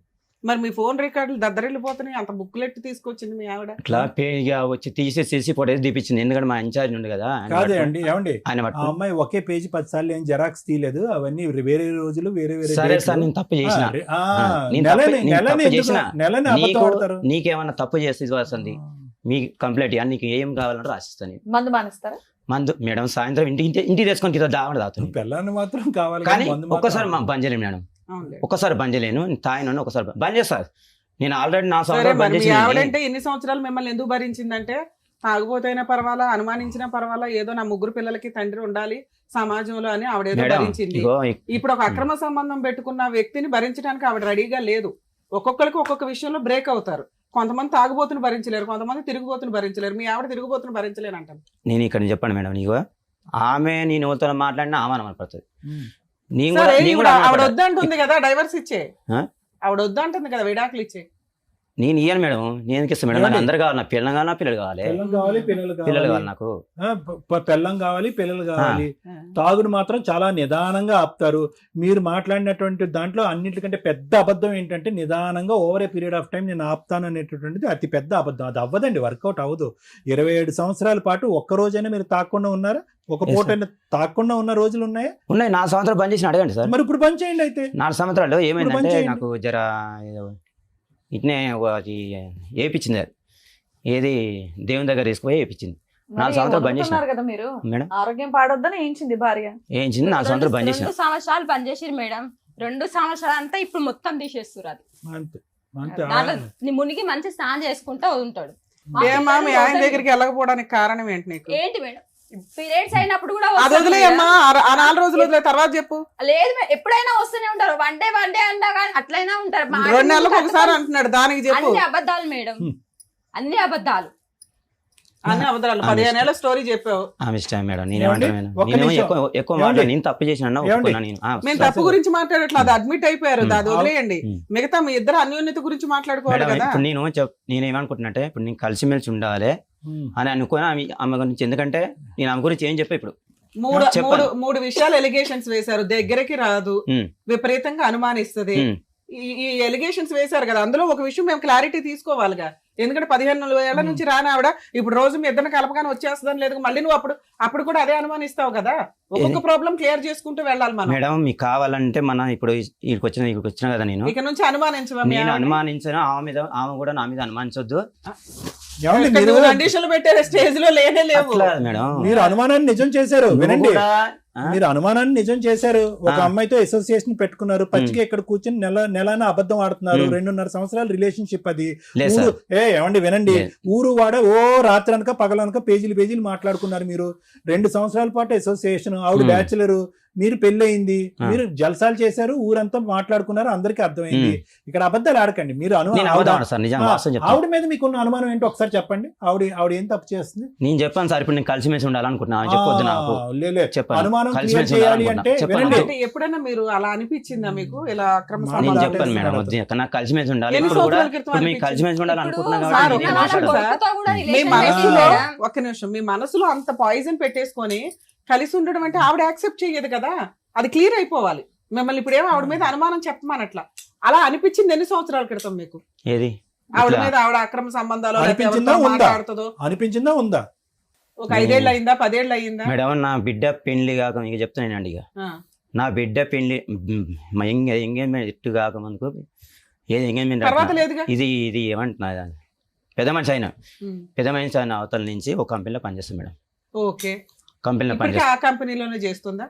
మరి మీ ఫోన్ రికార్డులు దద్దరిల్లిపోతున్నాయి, అంత బుక్లెట్ తీసుకొచ్చింది మీ ఆవిడ. ఇట్లా ఇక వచ్చి తీసి ఫోటో తీపిచ్చింది. ఎందుకంటే మా ఇన్ఛార్జ్ ఉంది కదా ఆయన కాదే పట్టుకొని- అండి, ఏమండి ఆయన ఆ పట్టుకొని, అమ్మాయి ఒకే పేజీ 10 సార్లు ఏం జెరాక్స్ తీయలేదు. అవన్నీ వేరే రోజులు వేరే వేరే సరే డేట్లు. సార్ నేను తప్పు చేసిన. ఆ, నేను నెలని తప్పు- నేను నెలని తప్పు ఎందుకు- చేసిన. నెలని అబద్ధం నీకు ఆడతారు. నీకేమన్నా తప్పు చేస్తే ఇది వస్తుంది మీ కంప్లైంట్ ఇవ్వాలి, నీకు ఏం కావాలంటే రాసిస్తాను నేను. మందు మానేస్తారా? మందు మేడం సాయంత్రం ఇంటికి తెచ్చుకొని దావడం తాగుతాను. పిల్లని మాత్రం కావాలి కానీ మందు మాత్రం ఒక్కసారి బంద్ చేయలేను మేడం, అవునులే. ఒక్కసారి బంద్ చేయలేను. తాగిన ఒకసారి బంద్ చేస్తాను. నేను ఆల్రెడీ నా సరే, సంవత్సరం మరి బంద్ మీ చేసి ఆవిడంటే ఎన్ని సంవత్సరాలు మిమ్మల్ని ఎందుకు భరించిందంటే, తాగుబోతైనా పర్వాలా, అనుమానించినా పర్వాలా, ఏదో నా 3 పిల్లలకి తండ్రి ఉండాలి సమాజంలో అని ఆవిడేదో మేడం భరించింది. ఇగో ఇప్పుడు ఒక అక్రమ సంబంధం పెట్టుకున్న వ్యక్తిని భరించడానికి ఆవిడ రెడీగా లేదు. ఒక్కొక్కరికి ఒక్కొక్క విషయంలో బ్రేక్ అవుతారు. కొంతమంది తాగుబోతుని భరించలేరు, కొంతమంది తిరుగుబోతుని భరించలేరు. మీ ఆవిడ తిరుగుబోతుని భరించలేను అంటాను. నేను ఇక్కడ చెప్పండి మేడం, నీకు ఆమె నేను ఎవరితో మాట్లాడినా ఆమె అనపడుతుంది. నేను సరే, కూడా నేను ఇప్పుడు కూడా ఆవిడ అనుకుంటా. వద్దంటుంది కదా డైవర్స్ ఇచ్చే, ఆ? ఆవిడ వద్దంటుంది కదా విడాకులు ఇచ్చే. నేను ఇయ్యాను మేడం, నేను ఎందుకు ఇస్తాను మేడం? నాకు ఏమండి? అందరు కావాలి, నా పిల్లలు కావాలి, నా పిల్లలు కావాలి, పిల్లలు కావాలి, పిల్లలు పిల్లలు కావాలి, కావాలి నాకు. పెళ్ళం కావాలి, పిల్లలు కావాలి. ఆ. తాగుడు మాత్రం చాలా నిదానంగా ఆపుతారు. మీరు మాట్లాడినటువంటి దాంట్లో అన్నిటికంటే పెద్ద అబద్ధం ఏంటంటే నిదానంగా over a period of time నేను ఆపుతాను అనేటటువంటిది అతి పెద్ద అబద్ధం. అది అవ్వదండి, వర్కౌట్ అవ్వదు. 27 సంవత్సరాల పాటు ఒక్క రోజైనా మీరు తాకుండా ఉన్నారా? ఒక Yes, పూట sir. తాకుండా ఉన్న రోజులు ఉన్నాయా? ఉన్నాయి, 4 సంవత్సరాలు బంద్ చేసిన అడగండి సార్. మరి ఇప్పుడు పని చేయండి అయితే. 4 సంవత్సరాలు ఏమైందంటే మంచిగా నాకు జర ఏదో ఇట్నే ఏపించింది, అది ఏది దేవుని దగ్గర తీసుకుపోయి ఏపించింది. 4 సంవత్సరాలు బంద్ చేసిన కదా మీరు, మేడం. ఆరోగ్యం పాడొద్దని ఏంచింది భార్య. ఏంచింది 4 సంవత్సరాలు బంద్ చేసిన. 2 సంవత్సరాలు బంద్ చేసిరు మేడం. 2 సంవత్సరాలు అంతా ఇప్పుడు మొత్తం తీసేస్తారు. అది అంతే అంతే. దాంట్లో మునిగి మంచి స్నానం చేసుకుంటా ఉంటాడు. ఏమా మీ ఆయన దగ్గరికి వెళ్ళకపోవడానికి కారణం ఏంటి నీకు? ఏంటి మేడం, పీరియడ్స్ అయినప్పుడు కూడా అది వస్తారు వదిలేయమ్మా, మేడం. ఆ 4 రోజులు వదిలే, తర్వాత చెప్పు. లేదు మేడం, ఎప్పుడైనా వస్తూనే ఉంటారు. వన్ డే అన్నా కానీ అట్లయినా ఉంటారు. 2 నెలలకు ఒకసారి అంటున్నాడు, దానికి చెప్పు. అన్ని అబద్ధాలు మేడం, అన్ని అబద్ధాలు. అన్ని అవసరాలు 15 ఏళ్ళ స్టోరీ చెప్పావు. ఆమె ఇష్టం మేడం, ఏమండి? నేనేమంటాను మేడం, ఒక్క నేనేమో నిమిషం. ఎక్కువ ఏమండి? మాట్లాడి నేను తప్పు చేసిన ఏమండి? ఒప్పుకున్నా నేను. మేము తప్పు గురించి మాట్లాడట్లేదు, అది అడ్మిట్ అయిపోయారు, అది వదిలేయండి. ఉమ్. మిగతా మీ ఇద్దరు అన్యోన్యత గురించి మాట్లాడుకోవాలి మేడం, కదా. ఇప్పుడు నేను ఏమనుకుంటున్నట్టే, ఇప్పుడు నేను కలిసిమెలిసి ఉండాలి అని అనుకుని ఆమె గురించి, ఎందుకంటే నేను ఆమె గురించి ఏం చెప్పా ఇప్పుడు. చెప్పండి. మూడు విషయాలు ఎలిగేషన్స్ వేశారు, దగ్గరికి రాదు, ఉమ్, విపరీతంగా అనుమానిస్తుంది. ఉమ్, ఈ ఎలిగేషన్స్ వేశారు కదా, అందులో ఒక విషయం మేము క్లారిటీ తీసుకోవాలిగా. ఎందుకంటే 15 ఏళ్ల నుంచి రాని ఆవిడ ఇప్పుడు రోజు మీ ఇద్దరిని కలపగానే వచ్చేస్తుందని లేదు, మళ్ళీ నువ్వు అప్పుడు కూడా అదే అనుమానిస్తావు కదా. ఒక్కొక్క ప్రాబ్లం క్లియర్ చేసుకుంటూ వెళ్ళాలి మనం. మేడం మీకు కావాలంటే మన ఇప్పుడు ఇక్కడికి వచ్చిన కదా, నేను ఇక నుంచి అనుమానించవా? నేను అనుమానించిన ఆమె కూడా నా మీద అనుమానించొద్దు. ఏమండి మీరు కండిషన్లు పెట్టే స్టేజ్ లో లేనే లేవు. అట్లా కాదు మేడం, మీరు అనుమానాన్ని నిజం చేశారు. నువ్వు వినండి, కూడా, ఆ? మీరు అనుమానాన్ని నిజం చేశారు. ఒక ఆ. అమ్మాయితో అసోసియేషన్ పెట్టుకున్నారు, పచ్చిగా ఇక్కడ కూర్చొని నెలన అబద్ధం ఆడుతున్నారు. 2.5 సంవత్సరాల రిలేషన్షిప్ అది. లేదు ఊరు సార్. ఏమండి వినండి, లేదు. ఊరు వాడ రాత్రి అనక పగలనక పేజీలు మాట్లాడుకున్నారు. మీరు 2 సంవత్సరాల పాటు అసోసియేషన్, ఆవిడ బ్యాచులర్, మీరు పెళ్ళయింది, మీరు జల్సాలు చేశారు, ఊరంతా మాట్లాడుకున్నారు, అందరికీ అర్థమైంది. ఇక్కడ అబద్ధాలు ఆడకండి. మీరు నేను అబద్ధం ఆడను సార్, నిజంగా వాస్తవం చెప్తాను. ఆవిడ మీద మీకున్న అనుమానం ఏంటో ఒకసారి చెప్పండి. ఆవిడ ఏం తప్పు చేస్తుంది? నేను చెప్పాను సార్, ఇప్పుడు నేను కలిసిమెలిసి ఉండాలనుకుంటున్నా, చెప్పొద్దు నాకు చెప్పాను. అనుమానం కలిసి క్లియర్ మెలిసి చేయాలి ఉండాలనుకుంటున్నా. అంటే చెప్పండి. వినండి. అంటే ఎప్పుడైనా మీరు అలా అనిపించిందా మీకు, ఇలా అక్రమ నేను నేను సంబంధాలు చెప్పాను మేడం, చేస్తున్నారు? వద్దు నాకు కలిసిమెలిసి ఉండాలి. ఎన్ని ఇప్పుడు కూడా సంవత్సరాల క్రితం ఇప్పుడు మీకు అనిపించింది? కలిసిమెలిసి ఉండాలనుకుంటున్నా ఇప్పుడు సార్, కాబట్టి ఒక నేను నిమిషం మాట్లాడను. సార్. కొడుకుతో కూడా మీ relation మనసులో లేదు మేడం. ఒక్క నిమిషం, మీ మనసులో అంత పాయిజన్ పెట్టేసుకొని కలిసి ఉండడం అంటే ఆవిడ యాక్సెప్ట్ చేయదు కదా, అది క్లియర్ అయిపోవాలి. మిమ్మల్ని ఇప్పుడు ఏమో ఆవిడ మీద అనుమానం చెప్పమనట్లా, అలా అనిపించింది ఎన్ని సంవత్సరాల క్రితం మీకు? ఏది ఆవిడ ఇట్లా మీద ఆవిడ అక్రమ సంబంధాలు లేకపోతే అనిపించిందా ఎవరితో ఉందా? మాట్లాడుతుందో? అనిపించిందా ఉందా? ఒక 5 ఏళ్ళు అయిందా, 10 ఏళ్ళు అయిందా? మేడం, నా బిడ్డ పెళ్లి కాక ఇక చెప్తానండి, ఇక ఆ. నా బిడ్డ పెళ్లి ఎంగేజ్మెంట్ ఎట్టు కాకముందుకు ఏది ఎంగేజ్మెంట్ తర్వాత లేదుగా. ఇది ఏమంటున్నా, పెద్ద మనిషి అయినా ఉమ్. పెద్ద మనిషి అయిన అవతల నుంచి ఒక కంపెనీలో పనిచేస్తాను మేడం. ఓకే, కంపెనీలో ఇప్పటికీ పనిచేస్తాను. ఆ కంపెనీలోనే చేస్తుందా?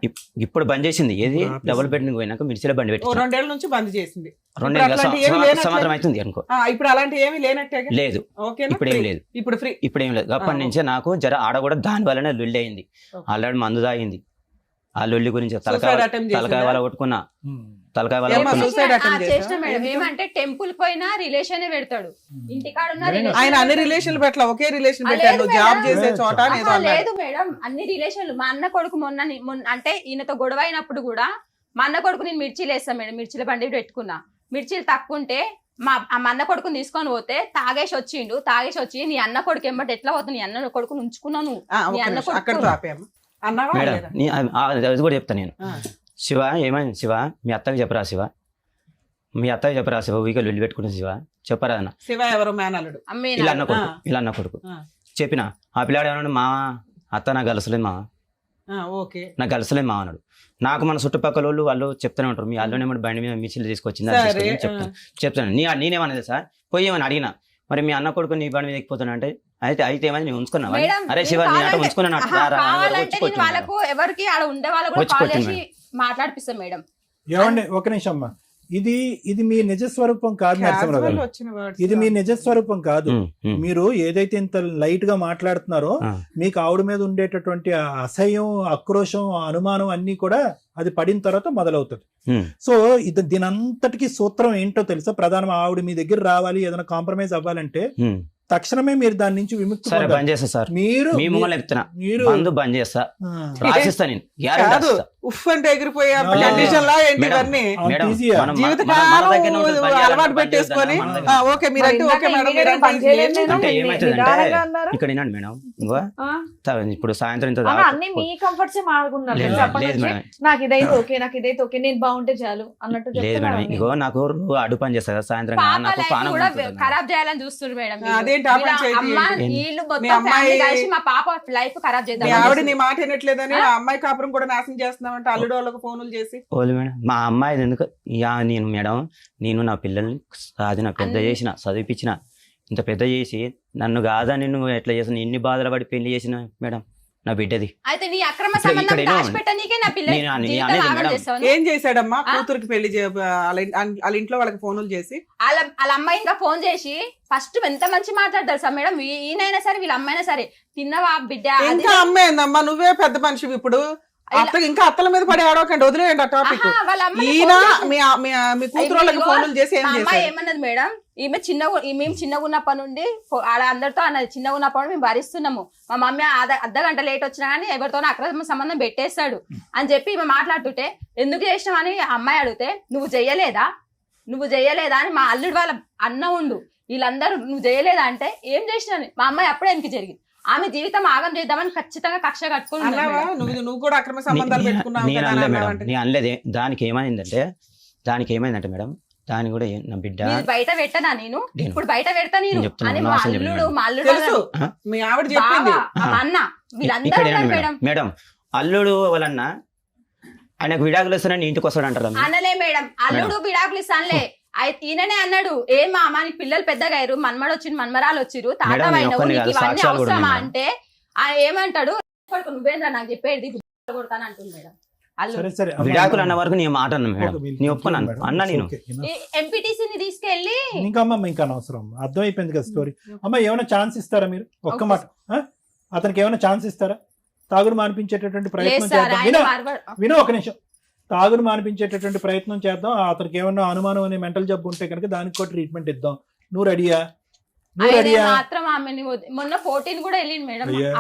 ఇప్పుడు బంద్ చేసింది, ఏది ఇప్పుడు ఆపేసింది. డబుల్ బెడ్రూమ్ పోయినాక మిర్చిలో బండి ఓ పెట్టి 2 ఏళ్ల నుంచి బంద్ చేసింది. 2 ఇప్పుడు అట్లాంటి ఏమీ లేనట్లే? సంవత్సరం అవుతుంది అనుకో. ఇప్పుడు అలాంటి ఏమీ లేనట్టేగా? లేదు, ఓకేనా? ఇప్పుడు ఏం Free. లేదు, ఇప్పుడు ఫ్రీ. ఇప్పుడు ఏం లేదు. అప్పటి ఆ, నుంచే నాకు జర ఆడ కూడా దాని వల్లనే లొల్లి అయింది. ఓకే. ఆల్రెడీ మందు తాగింది, ఆ లొల్లి గురించి Suicide attempt చేసిందా? తలకాయ వాళ్ళ కొట్టుకున్నా, తలకాయ వాళ్ళ ఏమ్మా, కొట్టుకున్నా. suicide attempt చేసిన చేశావా? మేడం ఎందుకు? ఏమంటే టెంపుల్ పోయినా రిలేషన్ పెడతాడు, ఇంటికాడ ఉన్న ఆయన relation ఆయన అన్ని పెడతాడు. రిలేషన్లు పెట్టలా, ఒకే రిలేషన్ ఆ, పెట్టాడు. లేదు జాబ్ మేడం. చేసే చోట ఆహా, ఏదో ఆహా, అన్నాడు. లేదు మేడం, అన్ని రిలేషన్లు. మా అన్న కొడుకు మొన్న అంటే ఈయనతో గొడవ అయినప్పుడు కూడా మా అన్న కొడుకు నేను మిర్చీలు వేస్తాను మేడం, మిర్చిల బండి పెట్టుకున్నా. మిర్చీలు తక్కువ ఉంటే మా అన్న కొడుకుని తీసుకొని పోతే తాగేసి వచ్చి నీ అన్న కొడుకు ఎంబటి ఎట్లా పోతుంది, నీ అన్న కొడుకుని ఉంచుకున్నాను. ఒక్క మీ అన్న నిమిషం, కొడుకు. అక్కడితో ఆపేయమ్మా. అన్నావా మేడం లేదా? అది కూడా చెప్తా నేను. ఆ. శివ ఏమైంది శివ, మీ అత్తకి చెప్పరా శివ, మీ అత్తకి చెప్పరా శివ, ఊరికే లొల్లి పెట్టుకుంటుంది శివ, చెప్పరా అన్న. శివ ఎవరు మేనల్లుడు? అమ్మేనా? ఇలా అన్న కొడుకు, ఇలా అన్న కొడుకు. ఆ. చెప్పిన ఆ పిల్లాడు ఏమన్నాడు, మా అత్త నాకు గలసలేదు మా, ఓకే, నాకు గలసలేదు మా అన్నాడు. నాకు మన చుట్టుపక్కల వాళ్ళు చెప్తూనే ఉంటారు, మీ అల్లునే బండి మీద మిర్చిలు తీసుకొచ్చింది అది సరే, తీసుకొచ్చింది చెప్తాను. నేనేమన్నది సార్, పోయి ఏమని అడిగినా, మరి మీ అన్న కొడుకు నీ బండి మీద ఎక్కిపోతాను అంటే అయితే ఏమైంది నేను ఉంచుకున్నా, మేడం, అరే శివ నేను నేను అంటే కావాలంటే- ఉంచుకున్నాను ఆహా, కావాలంటే నేను వాళ్ళకు ఎవరికి ఆడ ఉండే వాళ్ళకు కూడా వచ్చి కాల్ కొట్టింది చేసి మాట్లాడిపిస్తాం మేడం. ఏమండి ఒక నిమిషం అమ్మా, ఇది మీ నిజ స్వరూపం కాదు నరసింహరావు Casual గారు. వచ్చిన words. ఇది మీ నిజ స్వరూపం కాదు. మీరు ఏదైతే ఇంత లైట్ గా మాట్లాడుతున్నారో మీకు ఆవిడ మీద ఉండేటటువంటి ఆ అసహ్యం, ఆక్రోశం, అనుమానం అన్ని కూడా అది పడిన తర్వాత మొదలవుతుంది. సో దీనంతటికి సూత్రం ఏంటో తెలుసా? ప్రధానం ఆవిడ మీ దగ్గర రావాలి, ఏదైనా కాంప్రమైజ్ అవ్వాలంటే తక్షణమే మీరు దాని నుంచి విముక్తి సరే పొందాలి. బంద్ చేస్తా సార్, మీరు మీ ముంగల్ చెప్తున్నా, మీరు మందు బంద్ చేస్తా, ఆ, రాసిస్తా నేను, guarantee కాదు రాసిస్తా. ఉఫ్ అంటే ఎగిరిపోయే No. కండిషన్ లా ఏంటి మేడం, ఇవన్నీ అంత మేడం, ఈజీయా? మనం- జీవితకాలం మన దగ్గరనే ఉంటుంది, బంద్ చేయాలన్నా అలవాటు బంద్ పెట్టేసుకొని చేద్దామన్నా మన దగ్గర. ఓకే మీరంటే ఓకే మేడం మీరంటే అంటే ఏమవుతుందంటే నిదానంగా అన్నారు. ఇక్కడ వినండి మేడం, ఇంకో ఆ, ఇప్పుడు సాయంత్రం ఇంత అన్న, దాకా- అన్ని మీ కంఫర్ట్స్ మాడుకున్నారు లేదు, తెలుసా? అప్పటి లేదు నుంచి మేడం, నాకు ఇదైతే ఓకే, నాకు ఇదైతే ఓకే, నేను బాగుంటే చాలు అన్నట్టు లేదు మేడం, చెప్తున్నారు అన్ని. ఇగో నాకు అడు పని చేస్తా కదా సాయంత్రం పాప నాకు లైఫ్ పానం కూడా ఉంటుంది మేడం. ఖరాబ్ చేయాలని చూస్తున్నారు మేడం వీళ్ళు. అదేంటి ఆ వీళ్ళ పంచాయతీ అమ్మ ఏంటి? వీళ్ళు మీ మొత్తం అమ్మాయి- ఫ్యామిలీ కలిసి మా పాప లైఫ్ ఖరాబ్ మీ చేద్దాం ఆవిడ నీ మాట వినట్లేదని ఆ అమ్మాయి కాపురం కూడా నాశనం చేస్తున్నామంటే అల్లుడు వాళ్ళకి ఫోన్లు చేసి ఓలు మేడం, మా అమ్మాయి ఎందుకు నేను మేడం, నేను నా పిల్లల్ని సాధిన పెద్ద చేసిన, చదివిపించిన, ఇంత పెద్ద చేసి నన్ను కాదని నువ్వు ఎట్లా చేసిన, ఎన్ని బాధలు పడి పెళ్లి చేసిన మేడం నా బిడ్డది. అయితే నీ అక్రమ ఇక్కడ- సంబంధం ఇక్కడ ఏమో- దాచిపెట్టనీకే నా పిల్ల నేను అని- జీవితం అనేది ఆగం మేడం. చేస్తావా? ఏం చేశాడమ్మా ఆ? కూతురికి పెళ్లి వాళ్ళ ఇంట్లో వాళ్ళకి ఫోన్లు చేసి వాళ్ళ అమ్మాయి ఇంకా ఫోన్ చేసి ఫస్ట్ ఎంత మంచి మాట్లాడతారు సార్ మేడం, ఈయనైనా సరే వీళ్ళ అమ్మాయినా సరే, తిన్నవా బిడ్డ అది ఇంకా అమ్మేందమ్మా నువ్వే పెద్ద మనిషివి ఇప్పుడు అత్త ఇంకా అత్తల మీద పడి ఆడవకండి వదిలేయండి ఆ టాపిక్ ఆహా, వాళ్ళ అమ్మాయి ఈయన ఫోన్ చేసి- మీ కూతురు వాళ్ళకి ఇదిగో, ఫోన్లు చేసి ఏం మా అమ్మాయి చేశాడు ఏమన్నది మేడం, మేము చిన్నగా ఉన్నప్పటి నుండి ఆడ అందరితో అన్నది, చిన్నగా ఉన్నప్పటి నుండి మేము భరిస్తున్నాము, మా మమ్మీ అర్ధగంట లేట్ వచ్చినా కానీ ఎవరితోనో అక్రమ సంబంధం పెట్టేస్తాడు అని చెప్పి మేము మాట్లాడుతుంటే, ఎందుకు చేసినావు అని ఆ అమ్మాయి అడిగితే, నువ్వు చెయ్యలేదా అని మా అల్లుడు వాళ్ళ అన్న ఉండు వీళ్ళందరూ నువ్వు చేయలేదా అంటే, ఏం చేసినా మా అమ్మాయి అప్పుడే వెనక్కి జరిగింది, ఆమె జీవితం ఆగం చేద్దామని ఖచ్చితంగా కక్ష కట్టుకుని అన్నావా నువ్వు కూడా అక్రమ సంబంధాలు పెట్టుకున్నావు నేను కదా అనలే అని మేడం, అన్నావంటే. నేను అనలేదే. దానికి ఏమైందంటే మేడం, దాని కూడా నా బిడ్డ బయట పెట్టనా నేను, నేను- ఇప్పుడు బయట పెడతా నేను నేను చెప్తున్నా, అని నా మా అవసరం అల్లుడు చెప్పలేదు. మా అల్లుడు తెలుసు వాళ్ళ మీ ఆవిడ చెప్పింది బావ, మా అన్న వీళ్ళందరూ ఇక్కడ ఉన్నారు మేడం, మేడం. మేడం అల్లుడు వాళ్ళన్న ఆయనకు విడాకులు వస్తానని ఇంటికి వస్తాడు అంటారా మీరు? అనలే మేడం, అల్లుడు విడాకులు ఇస్తానులే, ఈయననే అన్నాడు, ఏం మా అమ్మ నీకు పిల్లలు పెద్దగా అయ్యారు, మన్మడు వచ్చిండు మన్మరాలు వచ్చిరు, తాత మేడం, నేను అయినవు, ఒక్కడిని నీకు కాదు, ఇవన్నీ సాక్ష్యాలు కూడా అవసరమా ఉన్నాయి అంటే ఆయన ఏమంటాడు, "కొడుకు నువ్వేంద్రా నాకు చెప్పేది కొడతాను అంటుంది మేడం అల్లుడు. సరే సరే అమ్మ, విడాకులు అమ్మ, అన్న వరకు నేను మాట అన్నా మేడం, ఓకే, మీరు నేను ఒప్పుకున్నాను మేడం, అన్న నేను. Okay, enough. ఈ ఎంపీటీసీని తీసుకెళ్లి ఇంకా అమ్మ ఇంకా అనవసరం, అర్థమైపోయింది కదా స్టోరీ. అమ్మ ఏమైనా ఛాన్స్ ఇస్తారా మీరు? ఒక్క ఓకే మాట ఆ? అతనికి ఏమైనా ఛాన్స్ ఇస్తారా? తాగుడు మానిపించేటటువంటి లేదు ప్రయత్నం సార్, చేద్దాం. ఆయన వినో వినో ఒక నిమిషం. తాగుడు మానిపించేటటువంటి ప్రయత్నం చేద్దాం. అతనికి ఏమన్నా అనుమానం అనే మెంటల్ జబ్బు ఉంటే కనుక దానికి కూడా ట్రీట్మెంట్ ఇద్దాం. నువ్వు రెడీయా? నువ్వు ఆయన రెడీయా? మాత్రం ఆమెని మొన్న 14 కూడా వెళ్ళింది మేడం, అయ్యా.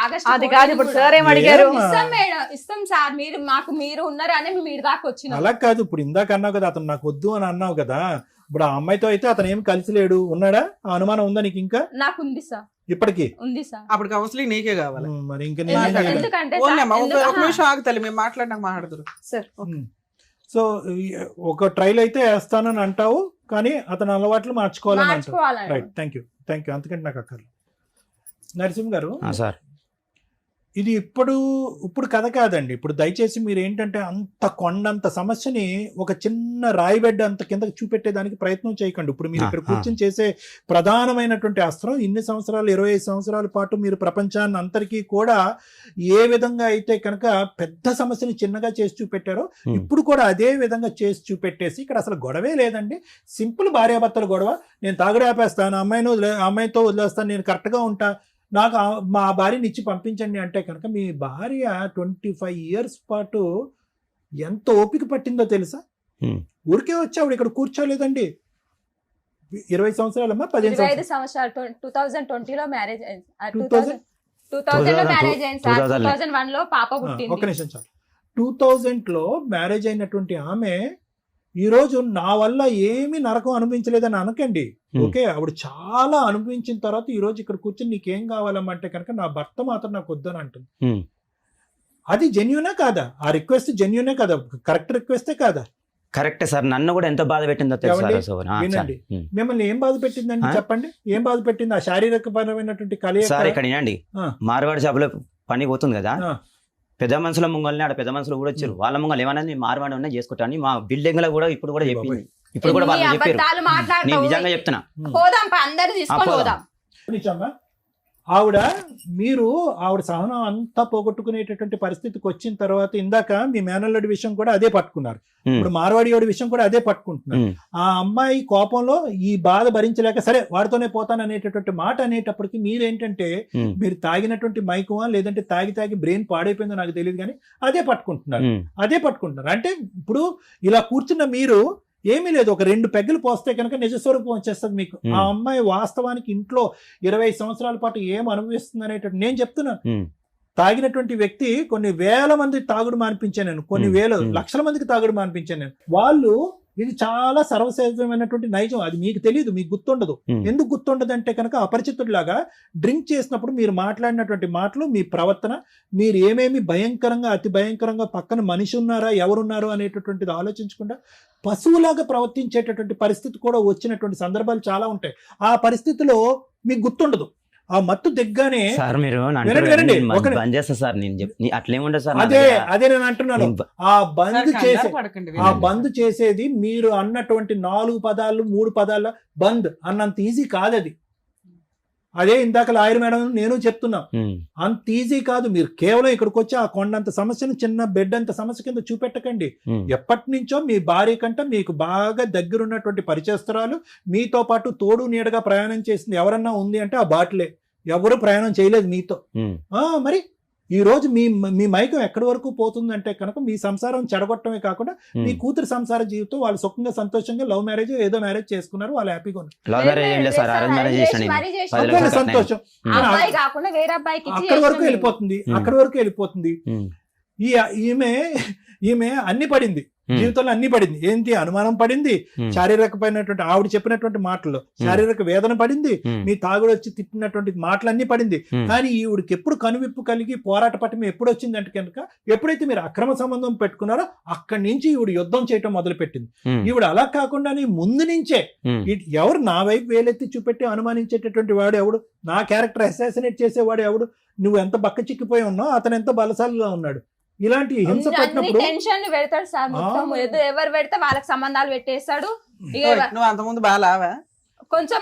ఆగస్ట్ అది కాదు, ఇప్పుడు సార్ ఏం అడిగారు? ఏమ్మా? ఇస్తాం మేడం, ఇస్తాం సార్, మీరు ఉన్నారని మేము మీరు దాకా వచ్చినాం. అలా కాదు, ఇప్పుడు ఇందాక అన్నావు కదా అతను నాకు వద్దు అని అన్నావు కదా, ఇప్పుడు ఆ అమ్మాయితో అయితే అతను ఏం కలిసి లేడు, ఉన్నాడా? ఆ అనుమానం ఉందా నీకు ఇంకా నాకు ఉంది సార్, ఇప్పటికి? ఉంది సార్. అప్పుడు కౌన్సిలింగ్ నీకే కావాలి మరి ఇంకా ఎందుకంటే ఓన్లీ సార్, అమ్మా, ఒక ఎందుకు- నిమిషం ఆగుతలే మేము మాట్లాడినాక మాట్లాడుతురు సార్ సో ఒక ట్రైల్ అయితే వేస్తానని అంటావు, కానీ అతని అలవాట్లు మార్చుకోవాలని అంటావు. మార్చుకోవాలండి. రైట్, థ్యాంక్ యూ అంతకంటే నాకు అక్కర్లేదు. నరసింహ్ గారు, సార్ ఇది ఇప్పుడు కథ కాదండి. ఇప్పుడు దయచేసి మీరు ఏంటంటే అంత కొండంత సమస్యని ఒక చిన్న రాయిబెడ్ అంత కిందకి చూపెట్టేదానికి ప్రయత్నం చేయకండి. ఇప్పుడు మీరు ఇక్కడ కూర్చొని చేసే ప్రధానమైనటువంటి అస్త్రం, ఇన్ని సంవత్సరాలు 25 సంవత్సరాల పాటు మీరు ప్రపంచాన్ని అందరికీ కూడా ఏ విధంగా అయితే కనుక పెద్ద సమస్యని చిన్నగా చేసి చూపెట్టారో, ఇప్పుడు కూడా అదే విధంగా చేసి చూపెట్టేసి ఇక్కడ అసలు గొడవే లేదండి. సింపుల్ భార్యాభర్తల గొడవ. నేను తాగుడు ఆపేస్తాను, అమ్మాయితో వదిలేస్తాను, నేను కరెక్ట్గా ఉంటా, నాకు మా భార్యని ఇచ్చి పంపించండి అంటే కనుక మీ భార్య 25 years పాటు ఎంత ఓపిక పట్టిందో తెలుసా? ఊరికే వచ్చి ఆవిడ ఇక్కడ కూర్చోలేదండి. 20 సంవత్సరాలమ్మా, 15 25 సంవత్సరాలు 2020లో మ్యారేజ్ అయింది. 2000 లో మ్యారేజ్ అయింది సార్, 2000 2001 లో పాప ఒక పుట్టింది. నిమిషం చాలు. 2000లో మ్యారేజ్ అయినటువంటి ఆమె ఈ రోజు నా వల్ల ఏమీ నరకం అనుభవించలేదని అనకండి. ఓకే, ఆవిడ చాలా అనుభవించిన తర్వాత ఈ రోజు ఇక్కడ కూర్చొని నీకేం కావాలమ్మంటే కనుక నా భర్త మాత్రం నాకు వద్దని అంటుంది. అది జెన్యూనే కాదా? ఆ రిక్వెస్ట్ జెన్యూనే కదా? కరెక్ట్ రిక్వెస్టే కాదా? కరెక్టే సార్, నన్ను కూడా ఎంత బాధ పెట్టిందో తెలుసా? వినండి, మిమ్మల్ని ఏం బాధ పెట్టిందండి చెప్పండి. ఏం బాధ పెట్టింది? ఆ శారీరక పరమైనటువంటి కలయిక. సార్ ఇక్కడ వినండి, మార్వాడి షాపులో పని పోతుంది కదా, ఆ. పెద్ద మనుషుల ముంగల్ని ఆడ పెద్ద మనుషులు కూడా వచ్చారు, వాళ్ళ ముంగల్ ఏమన్నా నేను మార్వాడి ఉన్నా చేసుకుంటాను మా బిల్డింగ్ లో కూడా ఇప్పుడు కూడా చెప్పింది, ఇప్పుడు కూడా వాళ్ళు ఎన్ని చెప్పారు. అబద్ధాలు నేను మాట్లాడతావు? నిజంగా చెప్తున్నా. పోదాం అందరు తీసుకొని పోదాం. పోదాం. ఆవిడ ఆవిడ సహనం అంతా పోగొట్టుకునేటటువంటి పరిస్థితికి వచ్చిన తర్వాత ఇందాక మీ మేనల్లుడి విషయం కూడా అదే పట్టుకున్నారు, ఇప్పుడు మార్వాడియోడి విషయం కూడా అదే పట్టుకుంటున్నారు. ఆ అమ్మాయి కోపంలో ఈ బాధ భరించలేక సరే వాడితోనే పోతాను అనేటటువంటి మాట అనేటప్పటికి మీరేంటంటే మీరు తాగినటువంటి మైకమా లేదంటే తాగి బ్రెయిన్ పాడైపోయిందో నాకు తెలియదు కానీ అదే పట్టుకుంటున్నారు. అంటే ఇప్పుడు ఇలా కూర్చున్న మీరు ఏమీ లేదు, ఒక 2 పెగ్గలు పోస్తే కనుక నిజస్వరూపం వచ్చేస్తుంది మీకు. ఆ అమ్మాయి వాస్తవానికి ఇంట్లో 20 సంవత్సరాల పాటు ఏం అనుభవిస్తుంది అనేటువంటి నేను చెప్తున్నాను. తాగినటువంటి వ్యక్తి కొన్ని వేల మంది తాగుడు మానిపించాను నేను, కొన్ని లక్షల మందికి తాగుడు మానిపించాను నేను. వాళ్ళు ఇది చాలా సర్వసాధారణమైనటువంటి నైజం, అది మీకు తెలియదు, మీకు గుర్తుండదు. ఎందుకు గుర్తుండదు అంటే కనుక అపరిచితుడిలాగా డ్రింక్ చేసినప్పుడు మీరు మాట్లాడినటువంటి మాటలు, మీ ప్రవర్తన, మీరు ఏమేమి భయంకరంగా అతి భయంకరంగా పక్కన మనిషి ఉన్నారా ఎవరున్నారు అనేటటువంటిది ఆలోచించకుండా పశువులాగా ప్రవర్తించేటటువంటి పరిస్థితి కూడా వచ్చినటువంటి సందర్భాలు చాలా ఉంటాయి. ఆ పరిస్థితిలో మీకు గుర్తుండదు. ఆ మత్తు దిగ్గానే సార్ మీరు బంద్ చేస్తా సార్, నేను అట్లేముండదు సార్. అదే నేను అంటున్నాను, ఆ బంద్ చేసేది మీరు అన్నటువంటి 4 పదాలు 3 పదాల బంద్ అన్నంత ఈజీ కాదు అది. అదే ఇందాక లాయర్ మేడం నేను చెప్తున్నా, అంత ఈజీ కాదు. మీరు కేవలం ఇక్కడికి వచ్చి ఆ కొండంత సమస్యను చిన్న బెడ్ అంత సమస్య కింద చూపెట్టకండి. ఎప్పటి నుంచో మీ భార్య కంటే మీకు బాగా దగ్గరున్నటువంటి పరిచయస్తురాలు, మీతో పాటు తోడు నీడగా ప్రయాణం చేసింది ఎవరన్నా ఉంది అంటే ఆ బాటిలే. ఎవరు ప్రయాణం చేయలేదు మీతో. మరి ఈ రోజు మీ మైకం ఎక్కడి వరకు పోతుందంటే కనుక మీ సంసారం చెడగొట్టమే కాకుండా మీ కూతురు సంసార జీవితం వాళ్ళు సుఖంగా సంతోషంగా లవ్ మ్యారేజ్ ఏదో మ్యారేజ్ చేసుకున్నారు, వాళ్ళు హ్యాపీగా ఉన్నారు, సంతోషం. అక్కడి వరకు వెళ్ళిపోతుంది. ఈమె అన్ని పడింది జీవితంలో, అన్ని పడింది. ఏంటి అనుమానం పడింది, శారీరకమైనటువంటి ఆవిడ చెప్పినటువంటి మాటలు శారీరక వేదన పడింది, మీ తాగుడు వచ్చి తిట్టినటువంటి మాటలు అన్ని పడింది. కానీ ఈవిడికి ఎప్పుడు కనువిప్పు కలిగి పోరాట పట్టం ఎప్పుడు వచ్చిందంటే కనుక ఎప్పుడైతే మీరు అక్రమ సంబంధం పెట్టుకున్నారో అక్కడి నుంచి ఈవిడ యుద్ధం చేయటం మొదలు పెట్టింది. ఈవిడ అలా కాకుండా ముందు నుంచే ఎవరు నా వైపు వేలెత్తి చూపెట్టి అనుమానించేటటువంటి వాడు ఎవడు, నా క్యారెక్టర్ అసాసినేట్ చేసేవాడు ఎవడు, నువ్వు ఎంత బక్క చిక్కిపోయి ఉన్నావు అతను ఎంత బలశాలిగా ఉన్నాడు, ఇలాంటి హింస పెట్టినప్పుడు టెన్షన్ పెడతాడు సార్. మొత్తం ఎవరు పెడితే వాళ్ళకి సంబంధాలు పెట్టేస్తాడు. నువ్వు అంతకుముందు బాగా లావా? కొంచెం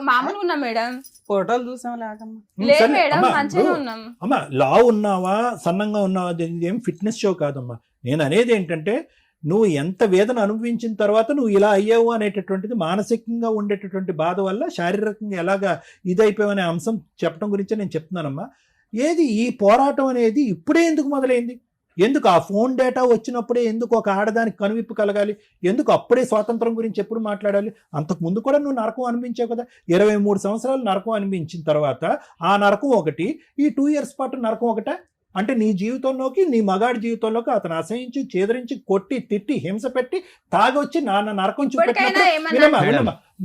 మామూలు ఉన్నా మేడం, ఫోటోలు చూసాం లాగమ్మా. లేదు మేడం మంచిగా ఉన్నాం. అమ్మా లావు ఉన్నావా సన్నంగా ఉన్నావా ఏం ఫిట్నెస్ షో కాదమ్మా. నేను అనేది ఏంటంటే నువ్వు ఎంత వేదన అనుభవించిన తర్వాత నువ్వు ఇలా అయ్యావు అనేటటువంటిది మానసికంగా ఉండేటటువంటి బాధ వల్ల శారీరకంగా ఎలాగా ఇదైపోయావనే అంశం చెప్పడం గురించి నేను చెప్తున్నానమ్మా. ఏది ఈ పోరాటం అనేది ఇప్పుడే ఎందుకు మొదలైంది? ఎందుకు ఆ ఫోన్ డేటా వచ్చినప్పుడే ఎందుకు ఒక ఆడదానికి కనువిప్పు కలగాలి? ఎందుకు అప్పుడే స్వాతంత్రం గురించి ఎప్పుడు మాట్లాడాలి? అంతకు ముందు కూడా నువ్వు నరకం అనిపించావు కదా. 23 సంవత్సరాలు నరకం అనిపించిన తర్వాత ఆ నరకం ఒకటి, ఈ 2 years పాటు నరకం ఒకటే. అంటే నీ జీవితంలోకి నీ మగాడి జీవితంలోకి అతను అసహించి చేదరించి కొట్టి తిట్టి హింస పెట్టి తాగొచ్చి నాన్న నరకం చూపెట్టినా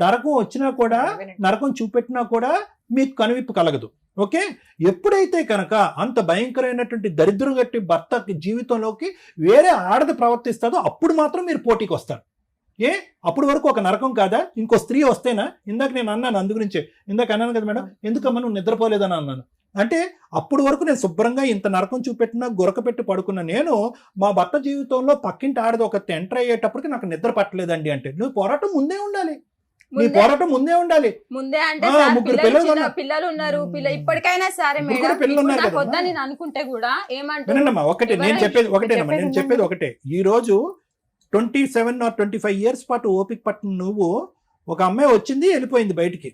నరకం వచ్చినా కూడా నరకం చూపెట్టినా కూడా మీకు కనువిప్పు కలగదు. ఓకే, ఎప్పుడైతే కనుక అంత భయంకరమైనటువంటి దరిద్రం గట్టి భర్త జీవితంలోకి వేరే ఆడది ప్రవర్తిస్తుందో అప్పుడు మాత్రం మీరు పోటీకి వస్తారు. అప్పుడు వరకు ఒక నరకం కాదా? ఇంకో స్త్రీ వస్తేనా? ఇందాక నేను అన్నాను, అందు గురించే ఇందాక అన్నాను కదా మేడం, ఎందుకమ్మా నువ్వు నిద్రపోలేదని అన్నాను. అంటే అప్పుడు వరకు నేను శుభ్రంగా ఇంత నరకం చూపెట్టినా గురక పెట్టి పడుకున్నా నేను, మా భర్త జీవితంలో పక్కింటి ఆడది ఒక ఎంటర్ అయ్యేటప్పటికి నాకు నిద్ర పట్టలేదండి అంటే నువ్వు పోరాటం ముందే ఉండాలి. నీ పోరాటం ముందే ఉండాలి. ముందే అంటే పిల్లలు ఉన్నారు, ఇప్పటికైనా సరే వద్దని నేను అనుకుంటే కూడా ఏమంటున్నా ఒకటే నేను చెప్పేది ఒకటే. ఈ రోజు 27 or 25 years పాటు ఓపిక పట్టిన నువ్వు, ఒక అమ్మాయి వచ్చింది వెళ్ళిపోయింది బయటికి.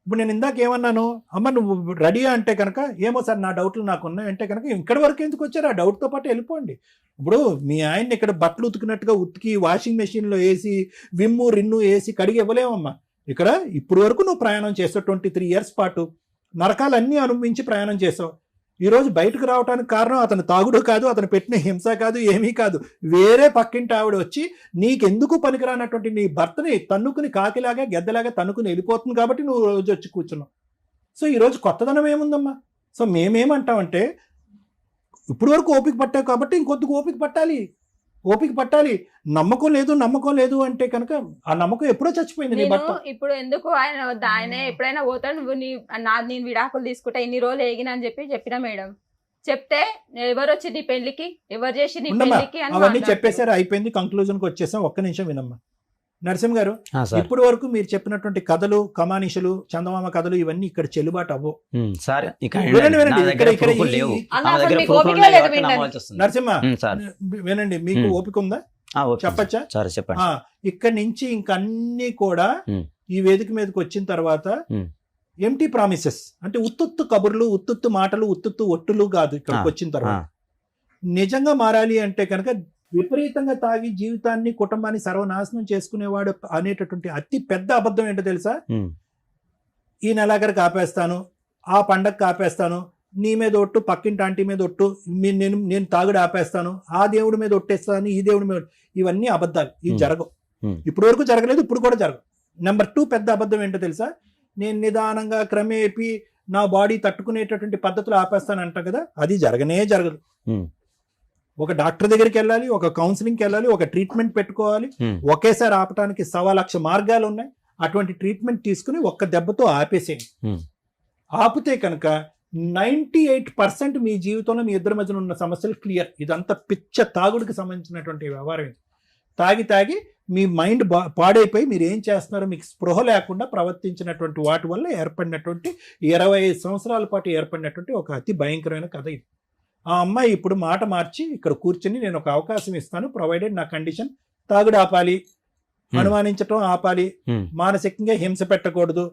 ఇప్పుడు నేను ఇందాక ఏమన్నాను, అమ్మ నువ్వు రెడీయా అంటే కనుక ఏమో సార్ నా డౌట్లు నాకు ఉన్నాయి అంటే కనుక ఇక్కడి వరకు ఎందుకు వచ్చారు? ఆ డౌట్తో పాటు వెళ్ళిపోండి. ఇప్పుడు మీ ఆయన్ని ఇక్కడ బట్టలు ఉతికినట్టుగా ఉతికి వాషింగ్ మెషిన్లో వేసి విమ్ము రిన్ను వేసి కడిగి ఇవ్వలేమమ్మా. ఇక్కడ ఇప్పుడు వరకు నువ్వు ప్రయాణం చేసావు 23 years పాటు నరకాలన్నీ అనుభవించి ప్రయాణం చేసావు. ఈరోజు బయటకు రావడానికి కారణం అతను తాగుడు కాదు, అతను పెట్టిన హింస కాదు, ఏమీ కాదు. వేరే పక్కింటి ఆవిడ వచ్చి నీకెందుకు పనికిరానటువంటి నీ భర్తని తన్నుకుని కాకిలాగా గెద్దలాగా తన్నుకుని వెళ్ళిపోతుంది కాబట్టి నువ్వు రోజు వచ్చి కూర్చున్నావు. సో ఈరోజు కొత్తదనం ఏముందమ్మా? సో మేమేమంటామంటే ఇప్పుడు వరకు ఓపిక పట్టావు కాబట్టి ఇంకొద్దుకు ఓపిక పట్టాలి. నమ్మకం లేదు అంటే కనుక ఆ నమ్మకం ఎప్పుడో చచ్చిపోయింది నీ భర్త. ఇప్పుడు ఎందుకు ఆయన ఎప్పుడైనా పోతాడు, నువ్వు నేను విడాకులు తీసుకుంటా ఇన్ని రోజులు ఏగినా అని చెప్పినా మేడం. చెప్తే ఎవరు వచ్చి నీ పెళ్లికి, ఎవరు చేసి నీ పెళ్లికి అవన్నీ చెప్పేసారు, అయిపోయింది, కంక్లూజన్ కి వచ్చేసాం. ఒక్క నిమిషం వినమ్మా నరసింహ గారు. ఇప్పటి వరకు మీరు చెప్పినటువంటి కథలు, కమానిషలు, చందమామ కథలు ఇవన్నీ ఇక్కడ చెల్లుబాటు అవ్వవు. నరసింహ వినండి, మీకు ఓపిక ఉందా? చెప్పచ్చా? ఇక్కడి నుంచి ఇంకన్నీ కూడా ఈ వేదిక మీదకి వచ్చిన తర్వాత ఎంటీ ప్రామిసెస్ అంటే ఉత్తుత్తు కబుర్లు, ఉత్తుత్తు మాటలు, ఉత్తుత్తు ఒట్టులు కాదు. ఇక్కడికి వచ్చిన తర్వాత నిజంగా మారాలి అంటే కనుక విపరీతంగా తాగి జీవితాన్ని కుటుంబాన్ని సర్వనాశనం చేసుకునేవాడు అనేటటువంటి అతి పెద్ద అబద్ధం ఏంటో తెలుసా? ఉమ్, ఈ నెలాఖరికి ఆపేస్తాను, ఆ పండగకి ఆపేస్తాను, నీ మీద ఒట్టు, పక్కింటి ఆంటీ మీద ఒట్టు, నేను తాగుడు ఆపేస్తాను, ఆ దేవుడి మీద ఒట్టేస్తాను, ఈ దేవుడి మీద ఇవన్నీ అబద్ధాలు. ఇవి జరగవు. ఇప్పటి వరకు జరగలేదు, ఇప్పుడు కూడా జరగవు. నెంబర్ 2 పెద్ద అబద్ధం ఏంటో తెలుసా? నేను నిదానంగా క్రమేపీ నా బాడీ తట్టుకునేటటువంటి పద్ధతులు ఆపేస్తానంట కదా, అది జరగనే జరగదు. ఒక డాక్టర్ దగ్గరికి వెళ్ళాలి, ఒక కౌన్సిలింగ్కి వెళ్ళాలి, ఒక ట్రీట్మెంట్ పెట్టుకోవాలి. ఒకేసారి ఆపటానికి 1,00,000 మార్గాలు ఉన్నాయి. అటువంటి ట్రీట్మెంట్ తీసుకుని ఒక్క దెబ్బతో ఆపేసేయండి. ఆపితే కనుక 98% మీ జీవితంలో మీ ఇద్దరి మధ్యన ఉన్న సమస్యలు క్లియర్. ఇదంతా పిచ్చ తాగుడికి సంబంధించినటువంటి వ్యవహారం. ఇది తాగి మీ మైండ్ పాడైపోయి మీరు ఏం చేస్తున్నారో మీకు స్పృహ లేకుండా ప్రవర్తించినటువంటి వాటి వల్ల ఏర్పడినటువంటి 25 సంవత్సరాల పాటు ఏర్పడినటువంటి ఒక అతి భయంకరమైన కథ ఇది. ఆ అమ్మాయి ఇప్పుడు మాట మార్చి ఇక్కడ కూర్చొని నేను ఒక అవకాశం ఇస్తాను, ప్రొవైడెడ్ నా కండిషన్ తాగుడు ఆపాలి, అనుమానించటం ఆపాలి, మానసికంగా హింస పెట్టకూడదు,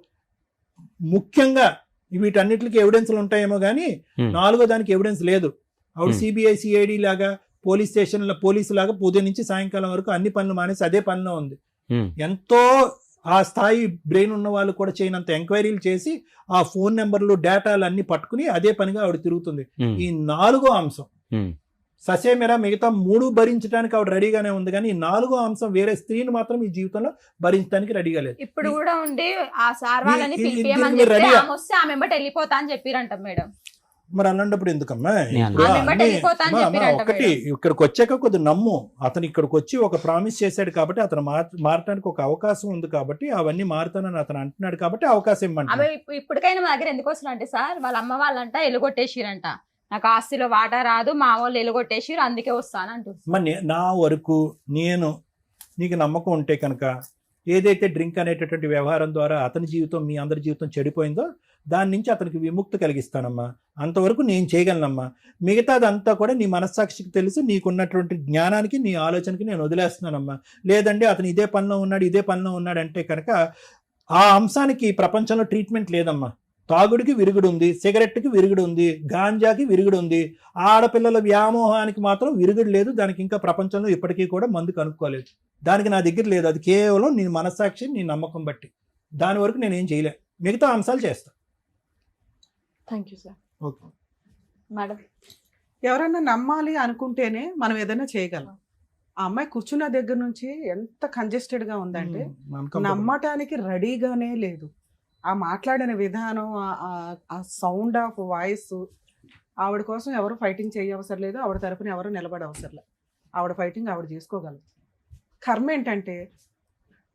ముఖ్యంగా వీటన్నిటికి ఎవిడెన్స్లు ఉంటాయేమో కానీ 4వ దానికి ఎవిడెన్స్ లేదు. ఆవిడ సిబిఐ సిఐడి లాగా పోలీసు లాగా ఉదయం నుంచి సాయంకాలం వరకు అన్ని పనులు మానేసి అదే పనిలో ఉంది. ఎంతో ఆ స్థాయి బ్రెయిన్ ఉన్న వాళ్ళు కూడా చేయనంత ఎంక్వైరీలు చేసి ఆ ఫోన్ నెంబర్లు డేటాలు అన్ని పట్టుకుని అదే పనిగా ఆవిడ తిరుగుతుంది. ఈ 4వ అంశం ససేమిరా మిగతా 3 భరించడానికి ఆవిడ రెడీగానే ఉంది, కానీ ఈ 4వ అంశం వేరే స్త్రీని మాత్రం ఈ జీవితంలో భరించడానికి రెడీగా లేదు. ఇప్పుడు కూడా ఉండి ఆ సార్ వాళ్ళని పిలిపియమని మీరు చెప్తే రెడీయా? ఆమె వస్తే ఆమె వెంబట వెళ్ళిపోతా అని చెప్పిరంట మేడం. మరి అలాంటప్పుడు ఎందుకమ్మా? నేను ఇప్పుడు ఆమె వెంబట వెళ్ళిపోతా అని చెప్పిరంట ఒకటి మేడం. ఇక్కడికి వచ్చాక కొద్దిగా నమ్ము. అతను ఇక్కడికి వచ్చి ఒక ప్రామిస్ చేశాడు కాబట్టి అతను మారటానికి ఒక అవకాశం ఉంది కాబట్టి అవన్నీ మారుతానని అతను అంటున్నాడు కాబట్టి అవకాశం ఆమె ఇవ్వండి. ఇప్పటికైనా మా దగ్గర ఎందుకు వస్తున్నారంటే సార్ వాళ్ళ అమ్మ వాళ్ళంట ఎలుగొట్టేసిరంట, నాకు ఆస్తిలో వాటా రాదు, మా వాళ్ళు ఎలుగొట్టేసిరు, అందుకే వస్తాను అంటుంది. మరి నా వరకు నీకు నమ్మకం ఉంటే కనుక ఏదైతే డ్రింక్ అనేటటువంటి వ్యవహారం ద్వారా అతని జీవితం మీ అందరి జీవితం చెడిపోయిందో దాని నుంచి అతనికి విముక్తి కలిగిస్తానమ్మా. అంతవరకు నేను చేయగలనమ్మా. మిగతాదంతా కూడా నీ మనస్సాక్షికి తెలుసు, నీకున్నటువంటి జ్ఞానానికి నీ ఆలోచనకి నేను వదిలేస్తున్నానమ్మా. లేదండి అతను ఇదే పనిలో ఉన్నాడు అంటే కనుక ఆ అంశానికి ప్రపంచంలో ట్రీట్మెంట్ లేదమ్మా. తాగుడికి విరుగుడు ఉంది, సిగరెట్కి విరుగుడు ఉంది, గాంజాకి విరుగుడు ఉంది, ఆడపిల్లల వ్యామోహానికి మాత్రం విరుగుడు లేదు. దానికి ఇంకా ప్రపంచంలో ఇప్పటికీ కూడా మందు కనుక్కోలేదు. దానికి నా దగ్గర లేదు. అది కేవలం నీ మనస్సాక్షి, నీ నమ్మకం బట్టి. దాని వరకు నేనేం చేయలే, మిగతా అంశాలు చేస్తా. Thank you sir. Okay madam, ఎవరన్నా నమ్మాలి అనుకుంటేనే మనం ఏదైనా చేయగలం. ఆ అమ్మాయి కూర్చున్న దగ్గర నుంచి ఎంత కంజెస్టెడ్ గా ఉందంటే నమ్మటానికి రెడీగానే లేదు. ఆ మాట్లాడిన విధానం, ఆ సౌండ్ ఆఫ్ వాయిస్, ఆవిడ కోసం ఎవరు ఫైటింగ్ చేయవసరం లేదు, ఆవిడ తరపున ఎవరు నిలబడవసరం లేదు. ఆవిడ ఫైటింగ్ ఆవిడ చేసుకోగలదు. కర్మ ఏంటంటే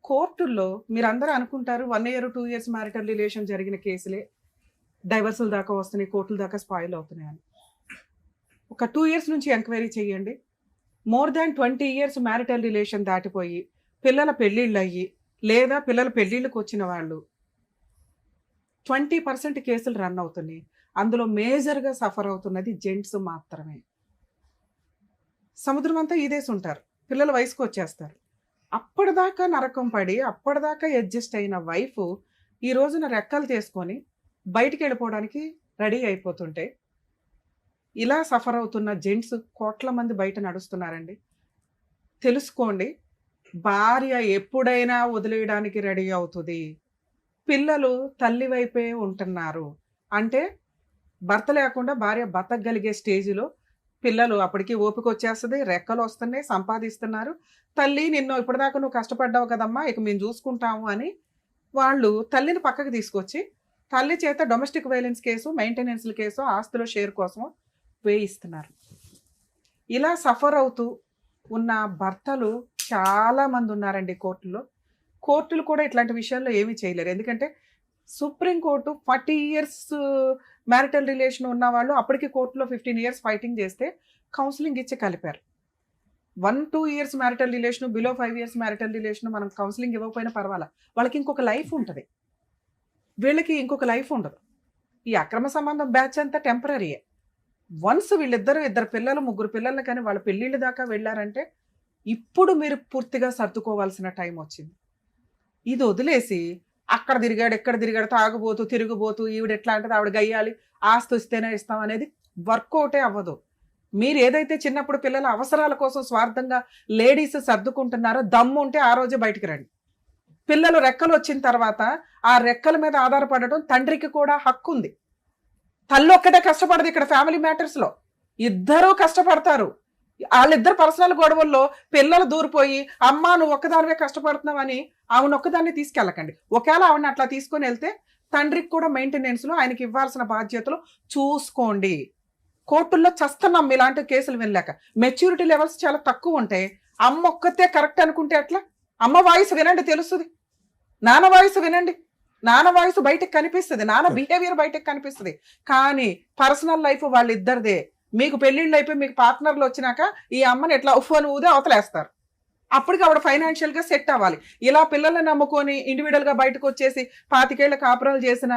కోర్టుల్లో మీరందరూ అనుకుంటారు 1 year 2 years మ్యారిటల్ రిలేషన్ జరిగిన కేసులే డైవర్సుల దాకా వస్తున్నాయి, కోర్టుల దాకా స్పాయిల్ అవుతున్నాయి అని. ఒక 2 years నుంచి ఎంక్వైరీ చేయండి. More than 20 years marital relation దాటిపోయి పిల్లల పెళ్ళిళ్ళు అయ్యి లేదా పిల్లల పెళ్ళిళ్ళకి వచ్చిన వాళ్ళు 20% కేసులు రన్ అవుతున్నాయి. అందులో మేజర్గా సఫర్ అవుతున్నది జెంట్స్ మాత్రమే. సముద్రం అంతా ఈదేసి ఉంటారు, పిల్లల వయసుకు వచ్చేస్తారు. అప్పటిదాకా నరకం పడి అప్పటిదాకా అడ్జస్ట్ అయిన వైఫ్ ఈ రోజున రెక్కలు తీసుకొని బయటికి వెళ్ళిపోవడానికి రెడీ అయిపోతుంటే ఇలా సఫర్ అవుతున్న జెంట్స్ కోట్ల మంది బయట నడుస్తున్నారండి. తెలుసుకోండి, భార్య ఎప్పుడైనా వదిలేయడానికి రెడీ అవుతుంది. పిల్లలు తల్లి వైపే ఉంటున్నారు అంటే భర్త లేకుండా భార్య బతకగలిగే స్టేజ్లో పిల్లలు అప్పటికి ఓపిక వచ్చేస్తుంది, రెక్కలు వస్తున్నాయి, సంపాదిస్తున్నారు. తల్లి నిన్ను ఇప్పటిదాకా నువ్వు కష్టపడ్డావు కదమ్మా, ఇక మేము చూసుకుంటాము అని వాళ్ళు తల్లిని పక్కకు తీసుకొచ్చి తల్లి చేత డొమెస్టిక్ వైలెన్స్ కేసు, మెయింటెనెన్స్ల కేసు, ఆస్తుల షేర్ కోసం వేయిస్తున్నారు. ఇలా సఫర్ అవుతూ ఉన్న భర్తలు చాలామంది ఉన్నారండి కోర్టులో. కోర్టులు కూడా ఇట్లాంటి విషయాల్లో ఏమీ చేయలేరు. ఎందుకంటే సుప్రీంకోర్టు 40 years మ్యారిటల్ రిలేషన్ ఉన్న వాళ్ళు అప్పటికి కోర్టులో 15 years ఫైటింగ్ చేస్తే కౌన్సిలింగ్ ఇచ్చి కలిపారు. 1-2 years marital relation, below 5 years marital relation మనం కౌన్సిలింగ్ ఇవ్వకపోయినా పర్వాలా, వాళ్ళకి ఇంకొక లైఫ్ ఉంటుంది, వీళ్ళకి ఇంకొక లైఫ్ ఉండదు. ఈ అక్రమ సంబంధం బ్యాచ్ అంతా టెంపరీయే. వన్స్ ఇద్దరు పిల్లలు, 3 పిల్లలు కానీ వాళ్ళ పెళ్ళిళ్ళ దాకా వెళ్ళారంటే ఇప్పుడు మీరు పూర్తిగా సర్దుకోవాల్సిన టైం వచ్చింది. ఇది వదిలేసి అక్కడ తిరిగాడు, ఎక్కడ తిరిగాడు, తాగుబోతూ తిరుగుబోతూ ఈవిడ ఎట్లా అంటే ఆవిడ గయ్యాలి, ఆస్తి వస్తేనే ఇస్తాం అనేది వర్కౌటే అవ్వదు. మీరు ఏదైతే చిన్నప్పుడు పిల్లల అవసరాల కోసం స్వార్థంగా లేడీస్ సర్దుకుంటున్నారో దమ్ము ఉంటే ఆ రోజే బయటికి రండి. పిల్లలు రెక్కలు వచ్చిన తర్వాత ఆ రెక్కల మీద ఆధారపడటం తండ్రికి కూడా హక్కు ఉంది. తల్లి ఒక్కటే కష్టపడదు ఇక్కడ ఫ్యామిలీ మ్యాటర్స్ లో, ఇద్దరూ కష్టపడతారు. వాళ్ళిద్దరు పర్సనల్ గొడవల్లో పిల్లలు దూరిపోయి అమ్మా నువ్వు ఒక్కదానివే కష్టపడుతున్నావని ఆవిడ ఒక్కదాన్ని తీసుకెళ్ళకండి. ఒకవేళ ఆవిడని అట్లా తీసుకొని వెళ్తే తండ్రికి కూడా మెయింటెనెన్స్ లో ఆయనకి ఇవ్వాల్సిన బాధ్యతలు చూసుకోండి. కోర్టుల్లో చస్తున్నాం ఇలాంటి కేసులు వినలేక. మెచ్యూరిటీ లెవెల్స్ చాలా తక్కువ ఉంటాయి. అమ్మ ఒక్కతే కరెక్ట్ అనుకుంటే అట్లా? అమ్మ వాయిస్ వినండి తెలుస్తుంది, నాన్న వాయిస్ వినండి, నాన్న వాయిస్ బయటకు కనిపిస్తుంది, నాన్న బిహేవియర్ బయటకు కనిపిస్తుంది. కానీ పర్సనల్ లైఫ్ వాళ్ళిద్దరిదే. మీకు పెళ్లిళ్ళు అయిపోయి మీకు పార్ట్నర్లు వచ్చినాక ఈ అమ్మని ఎట్లా ఉఫ్ఫని ఊదే అవతలేస్తారు. అప్పటికి ఆవిడ ఫైనాన్షియల్ గా సెట్ అవ్వాలి. ఇలా పిల్లల్ని నమ్ముకొని ఇండివిడువల్ గా బయటకు వచ్చేసి 25 ఏళ్ల కాపురాలు చేసిన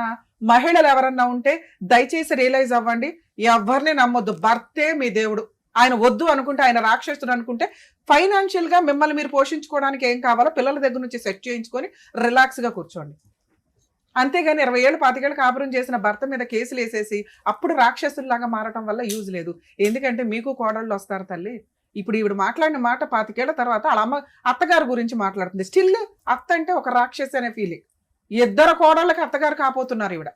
మహిళలు ఎవరన్నా ఉంటే దయచేసి రియలైజ్ అవ్వండి, ఎవరిని నమ్మొద్దు. భర్తే మీ దేవుడు. ఆయన వద్దు అనుకుంటే, ఆయన రాక్షసుడు అనుకుంటే ఫైనాన్షియల్ గా మిమ్మల్ని మీరు పోషించుకోవడానికి ఏం కావాలో పిల్లల దగ్గర నుంచి సెట్ చేయించుకొని రిలాక్స్ గా కూర్చోండి. అంతేగాని 20 ఏళ్ళు 25 ఏళ్ళు కాపురం చేసిన భర్త మీద కేసులు వేసేసి అప్పుడు రాక్షసుల్లాగా మారటం వల్ల యూజ్ లేదు. ఎందుకంటే మీకు కోడళ్ళు వస్తారు తల్లి. ఇప్పుడు ఈవిడ మాట్లాడిన మాట 25 ఏళ్ల తర్వాత వాళ్ళ అమ్మ అత్తగారి గురించి మాట్లాడుతుంది. స్టిల్ అత్త అంటే ఒక రాక్షసి అనే ఫీలింగ్. ఇద్దరు కోడళ్ళకి అత్తగారు కాపోతున్నారు ఈవిడ.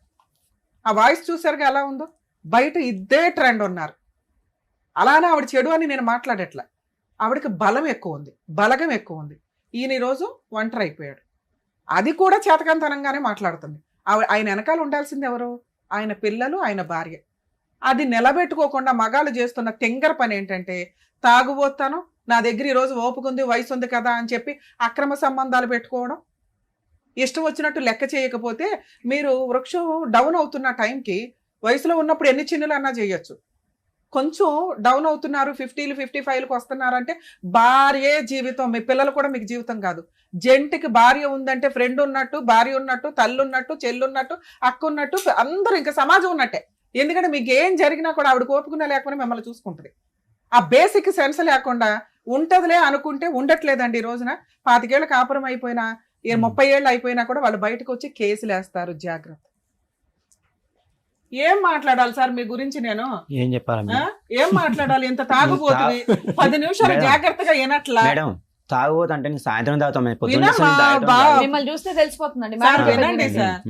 ఆ వాయిస్ చూసారుగా ఎలా ఉందో. బయట ఇద్దే ట్రెండ్ ఉన్నారు. అలానే ఆవిడ చెడు అని నేను మాట్లాడట్లా. ఆవిడకి బలం ఎక్కువ ఉంది, బలగం ఎక్కువ ఉంది. ఈయన ఈరోజు ఒంటరి అయిపోయాడు. అది కూడా చేతకంతనంగానే మాట్లాడుతుంది. ఆయన వెనకాల ఉండాల్సింది ఎవరు? ఆయన పిల్లలు, ఆయన భార్య. అది నిలబెట్టుకోకుండా మగాళ్ళు చేస్తున్న తెంగర పని ఏంటంటే తాగుబోతాను, నా దగ్గర ఈరోజు ఓపుకుంది, వయసు ఉంది కదా అని చెప్పి అక్రమ సంబంధాలు పెట్టుకోవడం. ఇష్టం వచ్చినట్టు లెక్క చేయకపోతే మీరు వృక్షం డౌన్ అవుతున్న టైంకి వయసులో ఉన్నప్పుడు ఎన్ని చిన్నులు అన్నా చేయొచ్చు. కొంచెం డౌన్ అవుతున్నారు, 50లు 55లకు వస్తున్నారంటే భార్యే జీవితం. మీ పిల్లలు కూడా మీకు జీవితం కాదు. జంటికి భార్య ఉందంటే ఫ్రెండ్ ఉన్నట్టు, భార్య ఉన్నట్టు, తల్లి ఉన్నట్టు, చెల్లు ఉన్నట్టు, అక్క ఉన్నట్టు, అందరూ ఇంకా సమాజం ఉన్నట్టే. ఎందుకంటే మీకు ఏం జరిగినా కూడా ఆవిడ కోపుకున్నా లేకపోయినా మిమ్మల్ని చూసుకుంటుంది. ఆ బేసిక్ సెన్స్ లేకుండా ఉంటదిలే అనుకుంటే ఉండట్లేదండి. ఈ రోజున 25 ఏళ్ళ కాపురం అయిపోయినా 30 ఏళ్ళు అయిపోయినా కూడా వాళ్ళు బయటకు వచ్చి కేసులు వేస్తారు. జాగ్రత్త. ఏం మాట్లాడాలి సార్ మీ గురించి? నేను ఏం చెప్పాలి? ఏం మాట్లాడాలి? ఇంత తాగుబోతుంది 10 నిమిషాలు జాగ్రత్తగా వినట్లా. మేడం తాగుబోతు అంటే సాయంత్రం తాగుతాం. మిమ్మల్ని చూస్తే తెలిసిపోతుందండి. వినండి సార్,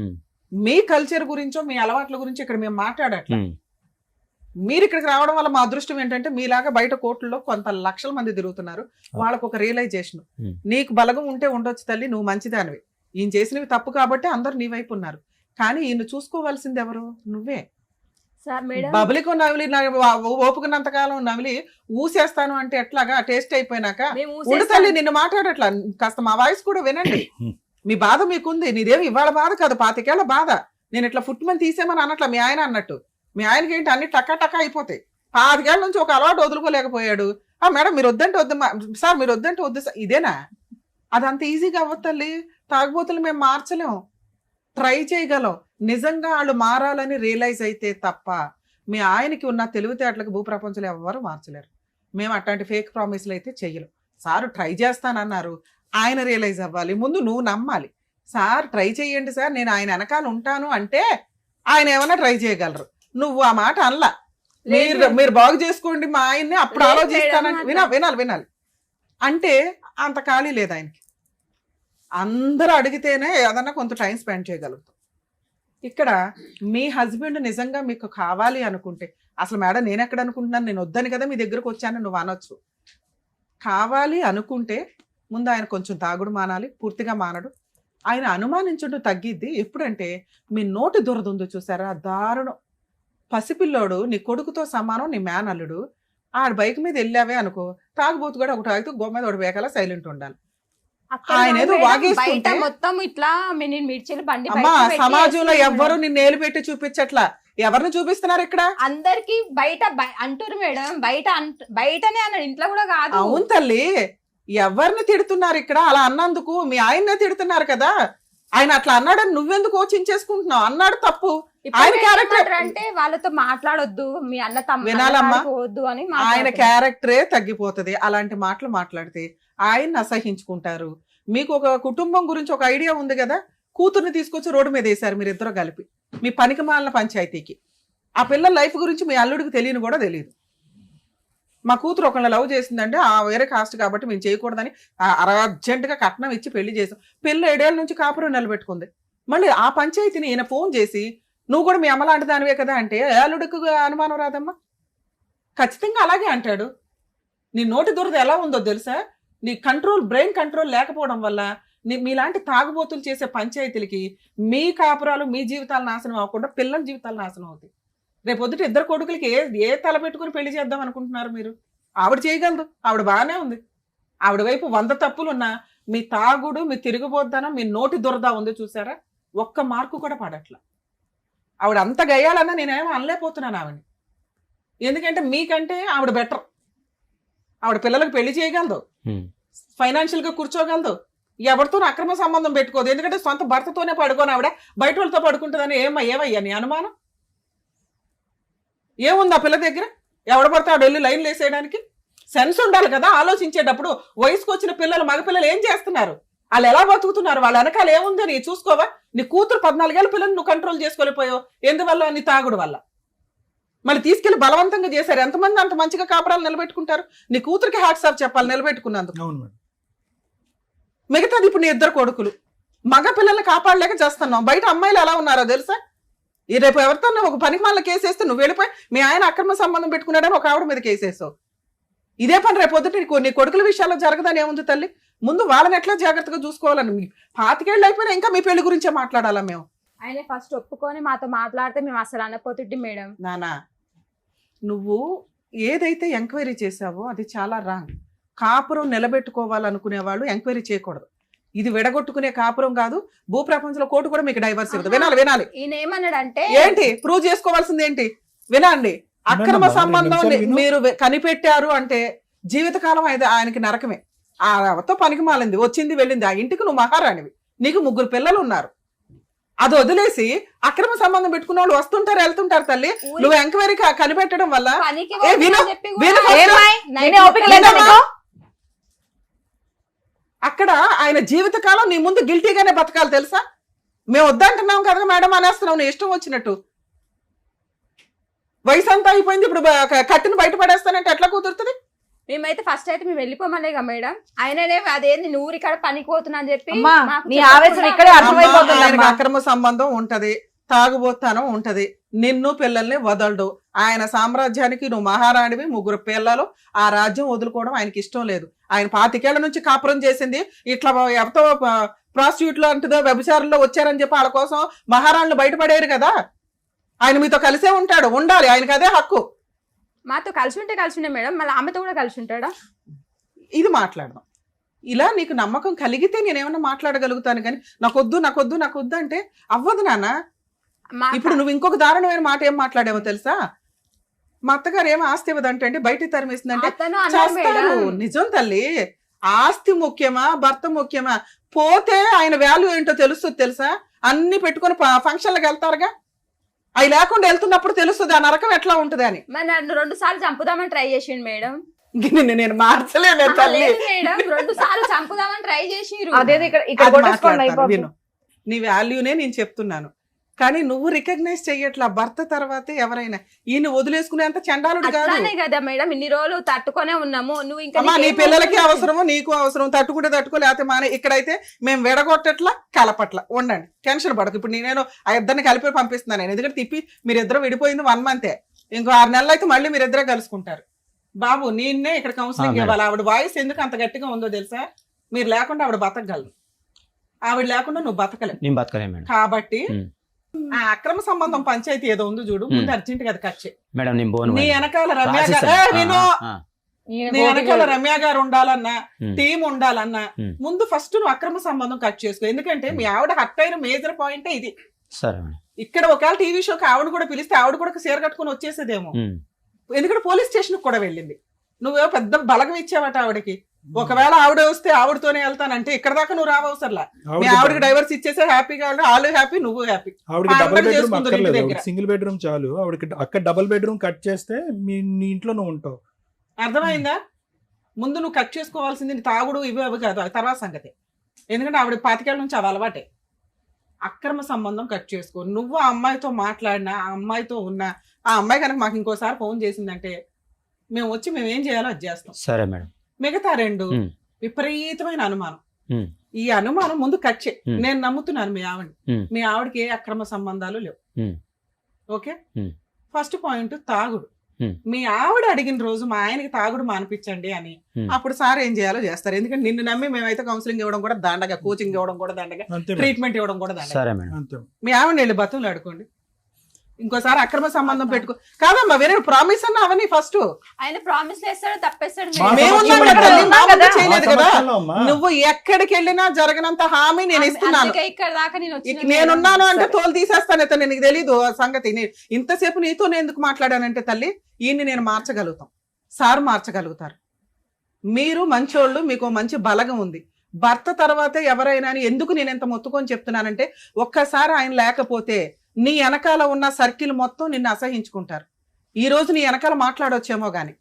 మీ కల్చర్ గురించో మీ అలవాట్ల గురించి ఇక్కడ మేము మాట్లాడట్లా. మీరు ఇక్కడికి రావడం వల్ల మా అదృష్టం ఏంటంటే మీలాగా బయట కోర్టుల్లో కొంత లక్షల మంది తిరుగుతున్నారు. వాళ్ళకు ఒక రియలైజేషన్. నీకు బలగం ఉంటే ఉండొచ్చు తల్లి, నువ్వు మంచిదానివి. ఈయన చేసినవి తప్పు కాబట్టి అందరు నీ వైపు ఉన్నారు. కానీ ఈయన చూసుకోవాల్సింది ఎవరు? నువ్వే. బబులికో నవిలి ఓపుకున్నంత కాలం నవిలి ఊసేస్తాను అంటే ఎట్లాగా? టేస్ట్ అయిపోయినాక ఉండు తల్లి, నిన్ను మాట్లాడట్లా. కాస్త మా వాయిస్ కూడా వినండి. మీ బాధ మీకుంది, నీదేమి ఇవాళ బాధ కాదు, 25 ఏళ్ల బాధ. నేను ఇట్లా ఫుట్మని తీసేమని అనట్లా. మీ ఆయన అన్నట్టు మీ ఆయనకి ఏంటి అన్ని టక్కా టక్కా అయిపోతాయి. 25 ఏళ్ళ నుంచి ఒక అలవాటు వదులుకోలేకపోయాడు. మేడం మీరు వద్దంటే వద్దు సార్, మీరు వద్దంటే వద్దు సార్. ఇదేనా? అదంత ఈజీగా అవ్వదు తల్లి. తాగుబోతులు మేము మార్చలేం, ట్రై చేయగలం. నిజంగా వాళ్ళు మారాలని రియలైజ్ అయితే తప్ప మీ ఆయనకి ఉన్న తెలివితేటలకు భూప్రపంచంలో ఎవరు మార్చలేరు. మేము అట్లాంటి ఫేక్ ప్రామిస్లు అయితే చెయ్యలేం. సార్ ట్రై చేస్తానన్నారు, ఆయన రియలైజ్ అవ్వాలి. ముందు నువ్వు నమ్మాలి. సార్ ట్రై చెయ్యండి సార్, నేను ఆయన వెనకాల ఉంటాను అంటే ఆయన ఏమైనా ట్రై చేయగలరు. నువ్వు ఆ మాట అనలా. మీరు బాగు చేసుకోండి మా ఆయన్ని, అప్పుడు ఆలోచిస్తానంటే వినాలి అంటే అంత ఖాళీ లేదు ఆయనకి. అందరూ అడిగితేనే ఏదన్నా కొంత టైం స్పెండ్ చేయగలుగుతాం. ఇక్కడ మీ హస్బెండ్ నిజంగా మీకు కావాలి అనుకుంటే, అసలు మేడం నేను ఎక్కడ అనుకుంటున్నాను, నేను వద్దని కదా మీ దగ్గరకు వచ్చాను నువ్వు అనొచ్చు. కావాలి అనుకుంటే ముందు ఆయన కొంచెం తాగుడు మానాలి. పూర్తిగా మానడు. ఆయన అనుమానించుంటూ తగ్గిద్ది. ఎప్పుడంటే మీ నోటి దురదుందో చూసారా, దారుణం. పసిపిల్లోడు నీ కొడుకుతో సమానం, నీ మేనల్లుడు. ఆడ బైక్ మీద వెళ్ళావే అనుకో, తాగుబోతు కూడా ఒకటి తాగితే గోమ మీద ఒకటి వేకాల సైలెంట్ ఉండాలి. ఆయన ఏదో వాగేస్తుంటే మొత్తం ఇట్లా మిర్చిలు బండి అమ్మా, సమాజంలో ఎవ్వరు నిన్ను ఏలు పెట్టి చూపించట్లా. ఎవరిని చూపిస్తున్నారు ఇక్కడ? అందరికి బయట అంటారు మేడం, బయటనే అన్నాడు, ఇంట్లో కూడా కాదు. అవును తల్లి, ఎవరిని తిడుతున్నారు ఇక్కడ? అలా అన్నందుకు మీ ఆయన్నే తిడుతున్నారు కదా. ఆయన అట్లా అన్నాడని నువ్వెందుకు కోచించేసుకుంటున్నావు? అన్నాడు తప్పు. ఆయన క్యారెక్టర్ అంటే వాళ్ళతో మాట్లాడొద్దు, మీ అన్న వినాలమ్మా, వద్దు అని ఆయన క్యారెక్టరే తగ్గిపోతుంది. అలాంటి మాటలు మాట్లాడితే ఆయన్ని అసహించుకుంటారు. మీకు ఒక కుటుంబం గురించి ఒక ఐడియా ఉంది కదా. కూతుర్ని తీసుకొచ్చి రోడ్డు మీద వేశారు మీరిద్దరూ కలిపి, మీ పనికి మాలిన పంచాయతీకి. ఆ పిల్లల లైఫ్ గురించి మీ అల్లుడికి తెలియని కూడా తెలియదు. మా కూతురు ఒకళ్ళ లవ్ చేసిందంటే ఆ వేరే కాస్ట్ కాబట్టి మేము చేయకూడదని అర్జెంటుగా కట్నం ఇచ్చి పెళ్లి చేసాం. పెళ్ళి 7 ఏళ్ళ నుంచి కాపురం నిలబెట్టుకుంది. మళ్ళీ ఆ పంచాయతీని ఈయన ఫోన్ చేసి నువ్వు కూడా మీ అమ్మ లాంటి దానివే కదా అంటే అల్లుడికి అనుమానం రాదమ్మా? ఖచ్చితంగా అలాగే అంటాడు. నీ నోటి దురద ఎలా ఉందో తెలుసా? నీ బ్రెయిన్ కంట్రోల్ లేకపోవడం వల్ల మీలాంటి తాగుబోతులు చేసే పంచాయతీలకి మీ కాపురాలు మీ జీవితాలు నాశనం అవ్వకుండా పిల్లల జీవితాలు నాశనం అవుతాయి. రేపు పొద్దుట 2 కొడుకులకి ఏ తల పెట్టుకుని పెళ్లి చేద్దాం అనుకుంటున్నారు మీరు? ఆవిడ చేయగలదు, ఆవిడ బాగానే ఉంది. ఆవిడ వైపు 100 తప్పులున్నా మీ తాగుడు, మీ తిరుగుబోద్దనం, మీ నోటి దురద ఉంది చూసారా, ఒక్క మార్కు కూడా పడట్లా. ఆవిడ అంత గయ్యాలన్నా నేనేమో అనలేకపోతున్నాను ఆవిడని. ఎందుకంటే మీకంటే ఆవిడ బెటర్. ఆవిడ పిల్లలకు పెళ్లి చేయగలదు, ఫైనాన్షియల్ గా కూర్చోగలదు, ఎవరితో అక్రమ సంబంధం పెట్టుకోదు. ఎందుకంటే సొంత భర్తతోనే పడుకోని ఆవిడ బయట వాళ్ళతో పడుకుంటుందని ఏమయ్యా నీ అనుమానం? ఏముంది ఆ పిల్ల దగ్గర? ఎవడ పడితే ఆవిడ వెళ్ళి లైన్లు వేసేయడానికి సెన్స్ ఉండాలి కదా. ఆలోచించేటప్పుడు వయసుకు వచ్చిన పిల్లలు, మగపిల్లలు ఏం చేస్తున్నారు, వాళ్ళు ఎలా బతుకుతున్నారు, వాళ్ళ వెనకాల ఏముంది నీ చూసుకోవా? నీ కూతురు 14 ఏళ్ళ పిల్లలు నువ్వు కంట్రోల్ చేసుకోలేకపోయావు. ఎందువల్ల? నీ తాగుడు వల్ల. మళ్ళీ తీసుకెళ్లి బలవంతంగా చేశారు. ఎంతమంది అంత మంచిగా కాపురాలు నిలబెట్టుకుంటారు? నీ కూతురికి హ్యాట్స్ ఆఫ్ చెప్పాలి నిలబెట్టుకున్నందుకు. మిగతాది ఇప్పుడు నీ 2 కొడుకులు, మగ పిల్లల్ని కాపాడలేక చేస్తున్నావు. బయట అమ్మాయిలు ఎలా ఉన్నారో తెలుసా? ఈ రేపు ఎవరితో ఒక పనికి మళ్ళీ కేసేస్తే నువ్వు వెళ్ళిపోయి మీ ఆయన అక్రమ సంబంధం పెట్టుకున్నాడని ఒక ఆవిడ మీద కేసేసావు. ఇదే పని రేపు పొద్దుట నీ కొడుకుల విషయాల్లో జరగదని ఏముంది తల్లి? ముందు వాళ్ళని ఎట్లా జాగ్రత్తగా చూసుకోవాలని. 25 ఏళ్ళు అయిపోయినా ఇంకా మీ పెళ్లి గురించే మాట్లాడాలా మేము? ఆయన ఫస్ట్ ఒప్పుకొని మాతో మాట్లాడితే మేము అసలు అనపోతుంటే మేడం. నానా, నువ్వు ఏదైతే ఎంక్వైరీ చేసావో అది చాలా రాంగ్. కాపురం నిలబెట్టుకోవాలనుకునే వాళ్ళు ఎంక్వైరీ చేయకూడదు. ఇది విడగొట్టుకునే కాపురం కాదు. భూప్రపంచంలో కోర్టు కూడా మీకు డైవర్స్ ఇవ్వదు. వినాలి. ఈయన ఏమన్నాడంటే ఏంటి ప్రూవ్ చేసుకోవాల్సింది ఏంటి? వినండి. అక్రమ సంబంధం మీరు కనిపెట్టారు అంటే జీవితకాలం ఆయనకి నరకమే. ఆతో పనికి మాలింది, వచ్చింది వెళ్ళింది. ఆ ఇంటికి నువ్వు మహారాణివి, నీకు 3 పిల్లలు ఉన్నారు. అది వదిలేసి అక్రమ సంబంధం పెట్టుకున్న వాళ్ళు వస్తుంటారు వెళ్తుంటారు తల్లి. నువ్వు ఎంక్వైరీ కనిపెట్టడం వల్ల అక్కడ ఆయన జీవితకాలం నీ ముందు గిల్టీగానే బతకాలి తెలుసా? మేము వద్దంటున్నాం కదా మేడం అనేస్తున్నావు నీ ఇష్టం వచ్చినట్టు. వయసు అంతా అయిపోయింది, ఇప్పుడు కట్టును బయట పడేస్తానంటే ఎట్లా కుదురుతుంది? మేమైతే ఫస్ట్ అయితే మేము వెళ్ళిపోమలేగా మేడం. ఆయననే అదేంది నువ్వు ఇక్కడ పనికి పోతున్నా అని చెప్పి అక్రమ సంబంధం ఉంటది, తాగుబోతానం ఉంటది, నిన్ను పిల్లల్ని వదలడు. ఆయన సామ్రాజ్యానికి నువ్వు మహారాణివి, 3 పిల్లలు. ఆ రాజ్యం వదులుకోవడం ఆయనకి ఇష్టం లేదు. ఆయన 25 ఏళ్ల నుంచి కాపురం చేసింది ఇట్లా ఎవరితో ప్రాస్టిట్యూట్లో అంటుందో వ్యభిచారంలో వచ్చారని చెప్పి వాళ్ళ కోసం మహారాణులు బయటపడేరు కదా. ఆయన మీతో కలిసే ఉంటాడు, ఉండాలి, ఆయనకి అదే హక్కు. మాతో కలిసి ఉంటే మేడం, మళ్ళీ ఆమెతో కూడా కలిసి ఉంటాడా? ఇది మాట్లాడదాం. ఇలా నీకు నమ్మకం కలిగితే నేనేమన్నా మాట్లాడగలుగుతాను, కానీ నాకొద్దు అంటే అవ్వదు నాన్న. ఇప్పుడు నువ్వు ఇంకొక దారుణమైన మాట ఏం మాట్లాడావో తెలుసా? మా అత్తగారు ఏమో ఆస్తి ఇవ్వదంటే బయట తరిమేసిందంటే నిజం తల్లి. ఆస్తి ముఖ్యమా భర్త ముఖ్యమా? పోతే ఆయన వాల్యూ ఏంటో తెలుస్తుంది తెలుసా? అన్ని పెట్టుకుని ఫంక్షన్లకు వెళ్తారుగా, అవి లేకుండా వెళ్తున్నప్పుడు తెలుస్తుంది ఆ నరకం ఎట్లా ఉంటది అని. 2 సార్లు చంపుదామని ట్రై చేసిండు మేడం. నేను మార్చలేను తల్లి. 2 సార్లు చంపుదామని ట్రై చేసిరు. నీ వాల్యూనే నేను చెప్తున్నాను, కానీ నువ్వు రికగ్నైజ్ చెయ్యట్లా. భర్త తర్వాతే ఎవరైనా. ఈయన వదిలేసుకునేంత చండాలుడు కాదు కదా మేడం. ఇన్ని రోజులు తట్టుకునే ఉన్నాము. నువ్వు ఇంకా నీ పిల్లలకి అవసరము, నీకు అవసరం. తట్టుకుంటే లేకపోతే మానే. ఇక్కడైతే మేము విడగొట్టట్లా, కలపట్లా. ఉండండి, టెన్షన్ పడకు. ఇప్పుడు నేను ఆ 2 కలిపి పంపిస్తున్నాను. ఎందుకంటే తిప్పి మీరిద్దరు విడిపోయింది 1 మంతే. ఇంకో 6 నెలలు అయితే మళ్ళీ మీరిద్దరే కలుసుకుంటారు. బాబు నిన్నే ఇక్కడ కౌన్సిలింగ్ ఇవ్వాలి. ఆవిడ వాయిస్ ఎందుకు అంత గట్టిగా ఉందో తెలుసా? మీరు లేకుండా ఆవిడ బతకగలదు, ఆవిడ లేకుండా నువ్వు బతకలేవు. కాబట్టి ఆ అక్రమ సంబంధం పంచాయతీ ఏదో ఉంది చూడు, ముందు అర్జెంట్ గా కట్ చేయి. నీ వెనకాల రమ్య గారు ఉండాలన్నా, టీం ఉండాలన్నా ముందు ఫస్ట్ నువ్వు అక్రమ సంబంధం కట్ చేసుకో. ఎందుకంటే మీ ఆవిడ హర్ట్ అయిన మేజర్ పాయింట్ ఇది. ఇక్కడ ఒకవేళ టీవీ షోకి ఆవిడ కూడా పిలిస్తే ఆవిడ కూడా చీర కట్టుకుని వచ్చేసేదేమో. ఎందుకంటే పోలీస్ స్టేషన్ కూడా వెళ్ళింది. నువ్వేమో పెద్ద బలగం ఇచ్చావట ఆవిడకి. ఒకవేళ ఆవిడ వస్తే ఆవిడతోనే వెళ్తానంటే ఇక్కడ దాకా నువ్వు రావసర్లా. మీ ఆవిడకి డైవర్స్ ఇచ్చేసే హ్యాపీగా, వాళ్ళు హ్యాపీ, నువ్వు హ్యాపీ. సింగిల్ బెడ్రూమ్ చాలు ఆవిడకి. అక్కడ డబుల్ బెడ్రూమ్ కట్ చేస్తే మీ ఇంట్లో నువ్వు ఉంటావు. అర్థమైందా? ముందు నువ్వు కట్ చేసుకోవాల్సింది తాగుడు ఇవి అవి కాదు, తర్వాత సంగతి. ఎందుకంటే ఆవిడ 25 ఏళ్ళ నుంచి అవి అలవాటే. అక్రమ సంబంధం కట్ చేసుకో. నువ్వు ఆ అమ్మాయితో మాట్లాడినా, ఆ అమ్మాయితో ఉన్నా, ఆ అమ్మాయి కనుక మాకు ఇంకోసారి ఫోన్ చేసిందంటే మేము వచ్చి మేము ఏం చేయాలో అది చేస్తాం. సరే మేడం. మిగతా 2 ఉమ్. విపరీతమైన అనుమానం. ఉమ్. ఈ అనుమానం ముందు కట్ చేయి. ఉమ్. నేను నమ్ముతున్నాను మీ ఆవిడ. ఉమ్. మీ ఆవిడకి ఏ అక్రమ సంబంధాలు లేవు. ఉమ్. ఓకే. ఉమ్. ఫస్ట్ పాయింట్ తాగుడు. ఉమ్. మీ ఆవిడ అడిగిన రోజు మా ఆయనకి తాగుడు మానిపించండి అని ఉమ్. అప్పుడు సార్ ఏం చేయాలో చేస్తారు. ఎందుకంటే నిన్ను నమ్మి మేమైతే కౌన్సిలింగ్ ఇవ్వడం కూడా దండగా, కోచింగ్ ఇవ్వడం కూడా దండగా, అంతే మేడం. ట్రీట్మెంట్ ఇవ్వడం కూడా దండగా. సరే మేడం. అంతే. మీ ఆవిడ వెళ్ళి బతులు ఆడుకోండి. ఇంకోసారి అక్రమ సంబంధం పెట్టుకో. కాదమ్మా వేరే ప్రామిస్ అన్న అవన్నీ ఫస్ట్. ఆయన ప్రామిస్ చేస్తాడు, తప్పేస్తాడు. మా మేమున్నాం సమక్షంలో కదా, కదా. మా ముందు మా చేయలేదు కదా. సమక్షంలో అమ్మా. నువ్వు ఎక్కడికి వెళ్ళినా జరగనంత హామీ నేను ఇస్తున్నాను. అందుకే ఇక్కడ దాకా నేను వచ్చిన నేనున్నాను అంటే సరే. తోలు తీసేస్తాను. ఇతను నీకు తెలీదు ఆ సంగతి. ఇంతసేపు నీతో నేను ఎందుకు మాట్లాడానంటే తల్లి, ఈయన్ని నేను మార్చగలుగుతాం, సార్ మార్చగలుగుతారు. మీరు మంచోళ్ళు, మీకు మంచి బలగం ఉంది. భర్త తర్వాతే ఎవరైనా అని ఎందుకు నేను ఎంత మొత్తుకొని చెప్తున్నానంటే, ఒక్కసారి ఆయన లేకపోతే నీ వెనకాల ఉన్న సర్కిల్ మొత్తం నిన్ను అసహించుకుంటారు. ఈ రోజు నీ వెనకాల మాట్లాడొచ్చేమో గాని.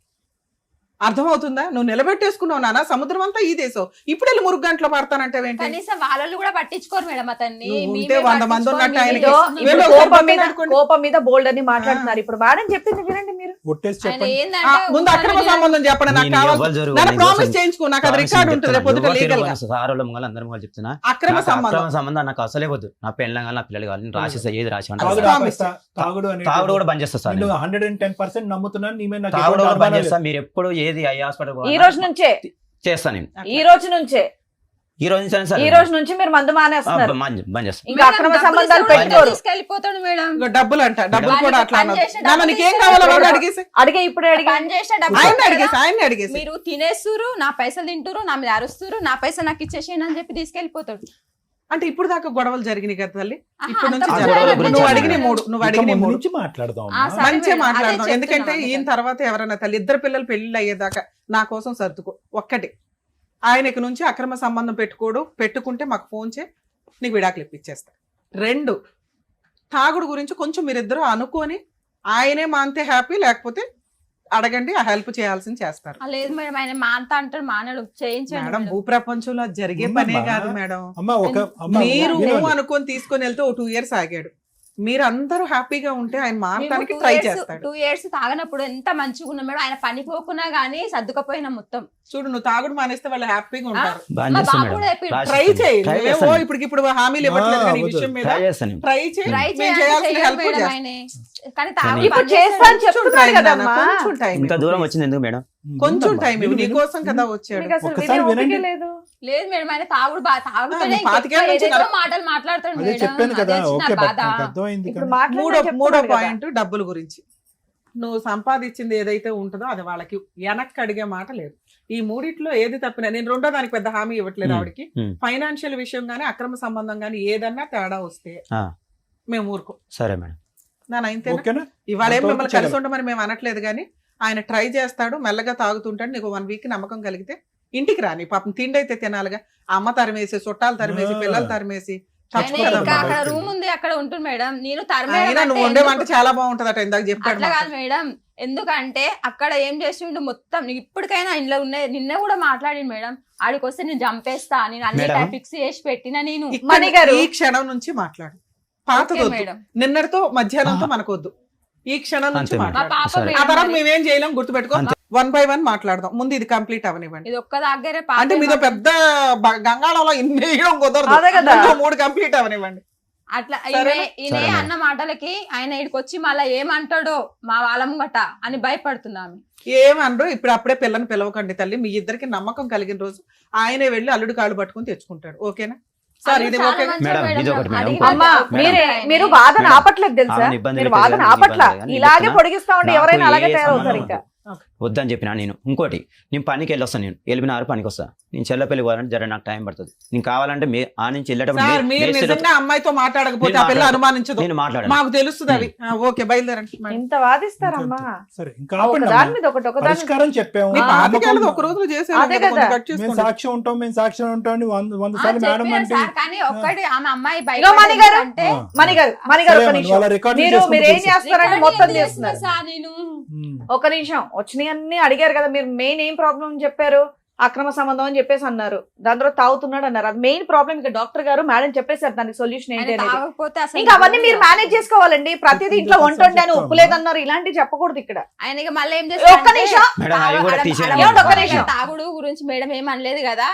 అర్థమవుతుందా? నువ్వు నిలబెట్టేసుకున్నావు నాన్న, సముద్రం అంతా ఈ దేశం. ఇప్పుడు వెళ్ళి 3 గంటలు పడతానంటే ఏంటి? కనీసం వాళ్ళు కూడా పట్టించుకోరు మేడం అతన్ని. నువ్వు మేమే ఉంటే 100 మంది ఉన్నట్టు పట్టించుకోరు, ఆయనకి. మేమే వీళ్ళు ఇప్పుడు ఒకరు కోపం మీద పక్కన కోపం మీద బోల్డ్ అని మాట్లాడుతున్నారు. ఇప్పుడు మేడం చెప్పింది వినండి మీరు. ఒట్టేసి ఆయన చెప్పండి. ఏందంటే ముందు అక్రమ ఉన్నాను సంబంధం చెప్పండి. నాకు నేను కావాలి. ఎవరు జరుగు- నన్ను నేను ప్రామిస్ కోసం చేయించుకో. నాకు అది ప్రామిస్ రికార్డు ఉంటుంది చెప్తున్నా. పొద్దుట ఎవరు లీగల్ గా. తెలియదు, సార్ వాళ్ళ ముంగల అందరి ముంగల చెప్తున్నా. అక్రమ నాకు సంబంధం అక్రమ సంబంధం నాకు అసలే వద్దు. నా పెళ్ళం కానీ నా పిల్లలు కావాలి, నేను రాసేస్తా, ఏది రాసి అంటే తాగుడు ప్రామిస్. ఆపేస్తా. తాగుడు అని తాగుడు కూడా బంద్ చేస్తా సార్. నేను నేను 110% నమ్ముతున్నాను. నీ మీద నాకు తాగుడు ఎటువంటి కూడా బంద్ అనుమానం చేస్తా. లేదు. మీరు ఎప్పుడు ఏది ఐ హాస్పిటల్ ఈ రోజు నుంచే చేస్తాను నేను. ఈ రోజు నుంచే ఈ రోజు నుంచి సార్ ఈ రోజు నుంచి మీరు మందు మానేస్తున్నారు. బంద్ చేస్తాను. ఇంకా అక్రమ డబ్బులు సంబంధాలు ఇస్తే పెట్టుకోరు. తీసుకెళ్ళిపోతాడు మేడం. ఇగో డబ్బులు అంట. డబ్బులు వాళ్ళు కూడా అట్లా పని అన్నది. చేసే నాన్న డబ్బులు నీకేం ఇస్తే కావాలో కూడా అడిగేసి. అడిగే ఇప్పుడే అడిగే పని చేసిన డబ్బులు ఆయన ఇస్తే అడిగేసి, కదా, ఆయన అడిగేసి. మీరు తినేస్తురు, నా పైసలు తింటురు, నా మీద అరుస్తురు, నా పైసలు నాకు ఇచ్చేసేయండి అని చెప్పి తీసుకెళ్ళిపోతాడు. అంటే ఇప్పుడు దాకా గొడవలు జరిగినాయి కదా తల్లి. ఆహా, ఇప్పుడు అంత నుంచి ముందు జరగదు. ఆయన గురించి నువ్వు చెప్పండి. అడిగిన 3 నువ్వు ఇంకా అడిగిన ముందు 3 నుంచి మాట్లాడదాం ఆ, అమ్మా. సరే మంచిగా మేడం, మాట్లాడదాం. అదే ఎందుకంటే చెప్తున్నాను ఈయన తర్వాత ఎవరైనా తల్లి 2 పిల్లలు పెళ్లిళ్ళు అయ్యేదాకా నా కోసం సర్దుకో. ఒక్కటి, ఆయనకి నుంచి అక్రమ సంబంధం పెట్టుకుంటే మాకు ఫోన్ చేయి, నీకు విడాకులు ఇప్పించేస్తా. 2, తాగుడు గురించి కొంచెం మీరిద్దరూ అనుకొని ఆయనే మాంతే హ్యాపీ, లేకపోతే అడగండి, ఆ హెల్ప్ చేయాల్సింది చేస్తారు. ఆ, లేదు మేడం, ఆయన మాంతా అంటాడు, మానడు, చేయించండి మేడం మేడం. భూప్రపంచంలో అది జరిగే పనే ఉందమ్మా. కాదు మేడం. అమ్మా అమ్మ మీరు వినండి. అనుకొని తీసుకొని వెళ్తే 2 years ఆగాడు. మీరు అందరూ హ్యాపీగా ఉంటే ఆయన మేము మారటానికి 2 ట్రై years చేస్తాడు. 2 years తాగనప్పుడు ఎంత మంచిగా ఉన్నాం మేడం. ఆయన పని పోకున్నా గానీ సర్దుకపోయినా మొత్తం. చూడు, నువ్వు తాగుడు మానేస్తే వాళ్ళు హ్యాపీగా ఉంటారు. బంద్ మా చేస్తాను బాబు కూడా మేడం. చెప్పిండు. రాసి ట్రై ఇస్తాను. చేయి. ట్రై నువ్వేమో చేస్తాను. ఇప్పుడు హామీలు ఇవ్వట్లేదు కానీ ఈ వద్దు. విషయం మీద ట్రై చేస్తాను. ట్రై చేయి. ట్రై మేము చేయాల్సిన హెల్ప్ మేడం చేస్తాం. ఆయనే. కానీ కానీ ఇప్పుడు తాగు చేస్తా అని చెప్తున్నాడు కదమ్మా. కొంచెం టైం ఇంత దూరం వచ్చింది ఎందుకు మేడం? కొంచెం ఉందమ్మా. టైం ఇవ్వు. విను, నీ కోసం కదా వచ్చాడు. మీకు అసలు ఒక్కసారి వినే ఓపికే వినండి. లేదు. లేదు మేడం, ఆయన తాగుడు తాగుతూనే నేను 25 ఏళ్ళ నుంచి ఏదేదో మాటలు మాట్లాడుతాడు అదే మేడం. చెప్పాను కదా. అదే చిన్న ఓకే బాధ. నాకు అర్థమైంది ఇప్పుడు కానీ. మాట్లాడినా మూడో చెప్తున్నాడు కదా. పాయింట్ డబ్బుల గురించి. నువ్వు సంపాదించింది ఏదైతే ఉంటుందో అది వాళ్ళకి వెనక్కి అడిగే మాట లేదు. ఈ మూడిట్లో ఏది తప్పినా నేను 2వ దానికి పెద్ద హామీ ఇవ్వట్లేదు ఆవిడకి. ఫైనాన్షియల్ విషయం గానీ అక్రమ సంబంధం గానీ ఏదన్నా తేడా వస్తే ఆ. మేము ఊరుకో. సరే మేడం. నా అయితే ఓకేనా? ఇవాళ ఏం అంతవరకు మిమ్మల్ని కలిసి ఉండమని మేము అనట్లేదు కానీ ఆయన ట్రై చేస్తాడు, మెల్లగా తాగుతుంటాడు. నీకు 1 week నమ్మకం కలిగితే ఇంటికి రాని. పాపం తిండి అయితే తినాలిగా. అమ్మ తరిమేసి, చుట్టాలు తరిమేసి, పిల్లలు తరిమేసి ఆయన చచ్చిపోదాం. ఇంకా అక్కడ బయట. రూమ్ ఉంది, అక్కడ ఉంటుంది మేడం. నేను అయినా నువ్వు వండే వంట చాలా బాగుంటదట, ఇందాక చెప్పాడు అట్లా మాకు. కాదు మేడం. ఎందుకంటే అక్కడ ఏం చేసిండు మొత్తం. నీకు ఇప్పటికైనా ఇంట్లో ఉన్నాయి. నిన్న కూడా మాట్లాడిండు మేడం. ఆడికి వస్తే నేను చంపేస్తా, నేను అన్ని మేడం. ఫిక్స్ చేసి పెట్టిన నేను. ఇక్కడ మణి గారు. ఈ క్షణం నుంచి మాట్లాడు. పాతది ఓకే వద్దు. మేడం. నిన్నటితో మధ్యాహ్నంతో మనకొద్దు. ఈ క్షణం నుంచి అంతే మేడం. మా మాట్లాడు. పాప సరే. ఆ తర్వాత మేడం, మేమేం చేయలేం గుర్తుపెట్టుకో. అంతే. 1 by 1 మాట్లాడదాం. ముందు ఇది కంప్లీట్ అవనివ్వండి. ఇది ఒక్క దగ్గరే అంటే మీదో పెద్ద గంగాళంలో ఇన్ని వేయడం కుదరదు. అదే కదా. ముందు 3 కంప్లీట్ అవనివ్వండి. అట్లా సరేనా? ఈయన సరే మేడం. అన్న మాటలకి ఆయన ఇక్కడికి వచ్చి మళ్ళా ఏమంటాడో మా వాళ్ళ ముంగట అని భయపడుతున్నాము. ఏమనరు. ఇప్పుడు అప్పుడే పిల్లని పిలవకండి తల్లి. మీ ఇద్దరికి నమ్మకం కలిగిన రోజు ఆయనే వెళ్ళి అల్లుడు కాళ్ళు పట్టుకుని తెచ్చుకుంటాడు. ఓకేనా సార్? ఇది ఓకే. మేడం, ఇది ఒకటి మేడం. అడిగిన అమ్మా మేడం. మీరు వాదన మేడం. ఆపట్లేదు తెలుసా? ఆమెను ఇబ్బంది మీరు పెట్టేది వాదన కానీ ఆపట్ల. ఇబ్బంది కానీ ఇలాగే చెప్తున్నా. పొడిగిస్తా ఉంటే నాకు ఎవరైనా అలాగే ఏ తయారవుతారు సంబంధం ఇంకా. వద్దని చెప్పినా నేను. ఇంకోటి, నేను పనికి వెళ్ళొస్తాను. నేను వెళ్ళినారు పనికి వస్తా. నేను చెల్లపల్లి పోవాలంటే జర నాకు టైం పడుతుంది. నేను కావాలంటే ఆ నుంచి వెళ్ళేటప్పుడు సార్ మీరు నిజంగా అమ్మాయితో మాట్లాడకపోతే ఆ పిల్ల అనుమానించదు. నేను మాట్లాడాను. మాకు తెలుస్తుంది అవి. ఓకే బయలుదేరండి. ఇంత వాదిస్తారమ్మా. సరే ఇంకా ఆపండి ఒకదాని అమ్మా. మీద ఒకటి ఒకదాని మీద పరిష్కారం చెప్పాము. నీ ఆ, పాతికేళ్ళది ఒక రోజులో చేసేయాలి అదే కదా, కదా. కొంచెం కట్ మేము చేసుకోండి. సాక్ష్యం ఉంటాం, మేము సాక్ష్యం ఉంటాం అని 100 సార్లు మేడం చెప్పారు అంటే సార్, కానీ ఒక్కటి ఆమె అమ్మాయి ఇగో మణి గారు. అంటే ఆ. మణిగారు సరే ఒక అమ్మా, నిమిషం. వాళ్ళ రికార్డులు మీరు చేసుకుంటూ ఏం చూసి. చేస్తారంటే మొత్తం చేస్తున్నారు. సార్ నేను ఉమ్. ఒక నిమిషం. వచ్చినాయన్నీ అడిగారు కదా, మీరు మెయిన్ ఏం ప్రాబ్లం చెప్పారు? అక్రమ సంబంధం అని చెప్పేసి అన్నారు, దాని తర్వాత తాగుతున్నాడు అన్నారు. అది మెయిన్ ప్రాబ్లం. ఇంకా డాక్టర్ గారు మేడం చెప్పేశారు దానికి సొల్యూషన్ ఏంటి అనేది. తాగకపోతే అసలు ఇంకా అవన్నీ మీరు మేనేజ్ చేసుకోవాలండి. ప్రతిదీ ఇంట్లో వంట వండాను ఉప్పు లేదన్నారు, ఇలాంటివి చెప్పకూడదు ఇక్కడ. ఆయన ఇక మళ్ళీ ఏం ఒక్క నిమిషం. మేడం అవి కూడా తీసేయండి. ఏమండి, ఒక్క నిమిషం. తాగుడు గురించి మేడం ఏం అనలేదు కదా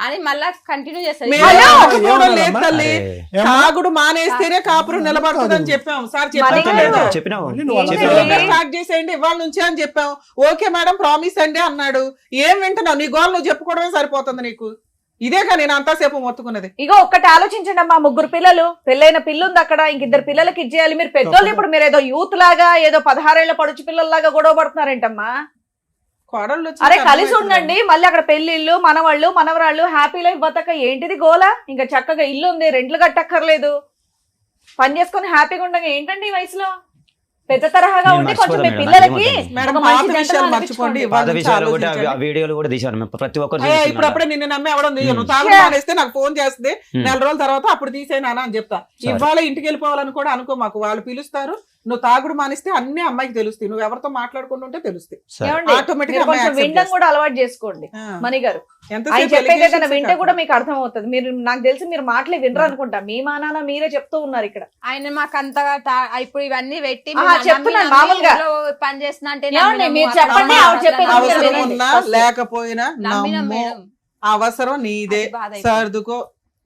అని మళ్ళా కంటిన్యూ చేస్తారు. మేము హలో? ఒప్పుకోవడం లేదు తల్లి. అరే, తాగుడు మానేస్తేనే కాపురం నిలబడుతుందని చెప్పాం సార్. మనకి చెప్పలేదు. చెప్పినావు మళ్ళీ నువ్వు అలా చెప్పావు. చెప్పావు. స్టార్ట్ చేసేయండి ఇవాళ నుంచే అని చెప్పాం. ఓకే మేడం ప్రామిస్ అండి అన్నాడు. ఏం వింటున్నావు? నీ గోల్ నువ్వు చెప్పుకోవడమే సరిపోతుంది నీకు. ఇదేగా నేను అంతాసేపు మొత్తుకున్నది. ఇగో ఒక్కటి ఆలోచించండి అమ్మా, 3 పిల్లలు, పెళ్ళైన పిల్ల ఉంది అక్కడ, ఇంక 2 పిల్లలకి ఇచ్చేయాలి. మీరు పెద్దోళ్ళు, ఇప్పుడు మీరు ఏదో యూత్ లాగా ఏదో 16 ఏళ్ల పడుచు పిల్లల్లాగా గొడవ పడుతున్నారేంటమ్మా? కోడళ్ళు వచ్చి అరే కలిసి అర్థమవుతుంది. ఉండండి. మళ్ళీ అక్కడ పెళ్లిళ్ళు, మనవాళ్ళు మనవరాళ్ళు, హ్యాపీ లైఫ్ బతక ఏంటిది గోలా? ఇంకా చక్కగా ఇల్లు ఉంది, రెంట్లు కట్టక్కర్లేదు, పని చేసుకొని హ్యాపీగా ఉండగా ఏంటండి ఈ వయసులో? పెద్ద తరహాగా నేను ఉండి కొంచెం మీ మర్చిపోతాను పిల్లలకి మేడం. మేడం ఒక పాత మంచి విషయాలు జంటను మర్చిపోండి. అనిపించుకోండి. ఇవాళ పాత నుంచి విషయాలు కూడా ఆలోచించండి. ఆ వీడియోలు కూడా తీశారు మేము ప్రతి ఒక్కరు అయ్యా, చూస్తున్నాం. ఇప్పుడప్పుడే నిన్ను నమ్మి ఎవడం తీయను. ఉమ్. తాగు మానేస్తే నాకు ఫోన్ చేస్తుంది. ఉమ్. 4 రోజుల తర్వాత అప్పుడు తీసే నాన్న అని చెప్తా. సరే. ఇవాళ ఇంటికి వెళ్ళిపోవాలని కూడా అనుకో మాకు. వాళ్ళు పిలుస్తారు. నువ్వు తాగుడు మానేస్తే అన్ని అమ్మాయికి తెలుస్తాయి. నువ్వు ఎవరితో మాట్లాడుకుంటుంటే తెలుస్తాయి. సరే. ఏమండి? ఆటోమేటిక్ మీరు కొంచెం వినడం కూడా అలవాటు చేసుకోండి మణి గారు. ఆయన చెప్పేది ఏదైనా వింటే కూడా మీకు అర్థం అవుతుంది. మీరు నాకు తెలిసి మీరు మాటలే వినరు అనుకుంటా. మీ మానాన మీరే చెప్తూ ఉన్నారు ఇక్కడ. ఆయన మాకు అంతగా ఇప్పుడు ఇవన్నీ పెట్టి చెప్తున్నాను మామూలుగా. పని చేస్తున్నా అంటే ఏమండి, మీరు చెప్పండి, ఆవిడ చెప్పేది మీరు అవసరం వినండి. ఉన్నా లేకపోయినా నమ్మిన నమ్ము. మేడం అవసరం నీదే. అది బాధ అయిపోయింది. సర్దుకో.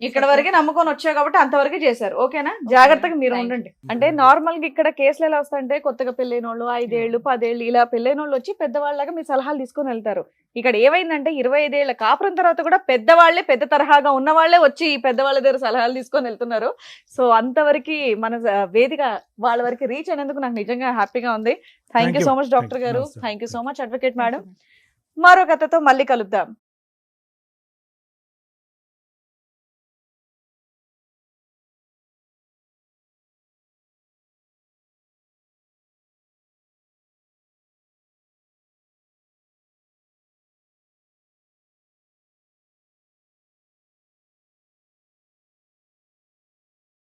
ఇక్కడ వరకే నమ్ముకొని వచ్చావు కాబట్టి అంతవరకే చేశారు. ఓకేనా? జాగ్రత్తగా మీరు Thank you. ఉండండి. అంటే నార్మల్ గా ఇక్కడ కేసులు ఎలా వస్తాయంటే, కొత్తగా పెళ్ళైన వాళ్ళు 5 ఏళ్ళు 10 ఏళ్ళు ఇలా పెళ్ళైన వాళ్ళు వచ్చి పెద్దవాళ్ళగా మీ సలహాలు తీసుకొని వెళ్తారు. ఇక్కడ ఏమైందంటే 25 ఏళ్ల కాపురం తర్వాత కూడా పెద్దవాళ్లే, పెద్ద తరహాగా ఉన్న వాళ్ళే వచ్చి ఈ పెద్దవాళ్ళ దగ్గర సలహాలు తీసుకొని వెళ్తున్నారు. సో అంతవరకు మన వేదిక వాళ్ళ వరకు రీచ్ అయినందుకు నాకు నిజంగా హ్యాపీగా ఉంది. Thank you so much doctor గారు. Thank you. Thank you so much advocate madam. మరో కథతో మళ్ళీ కలుద్దాం.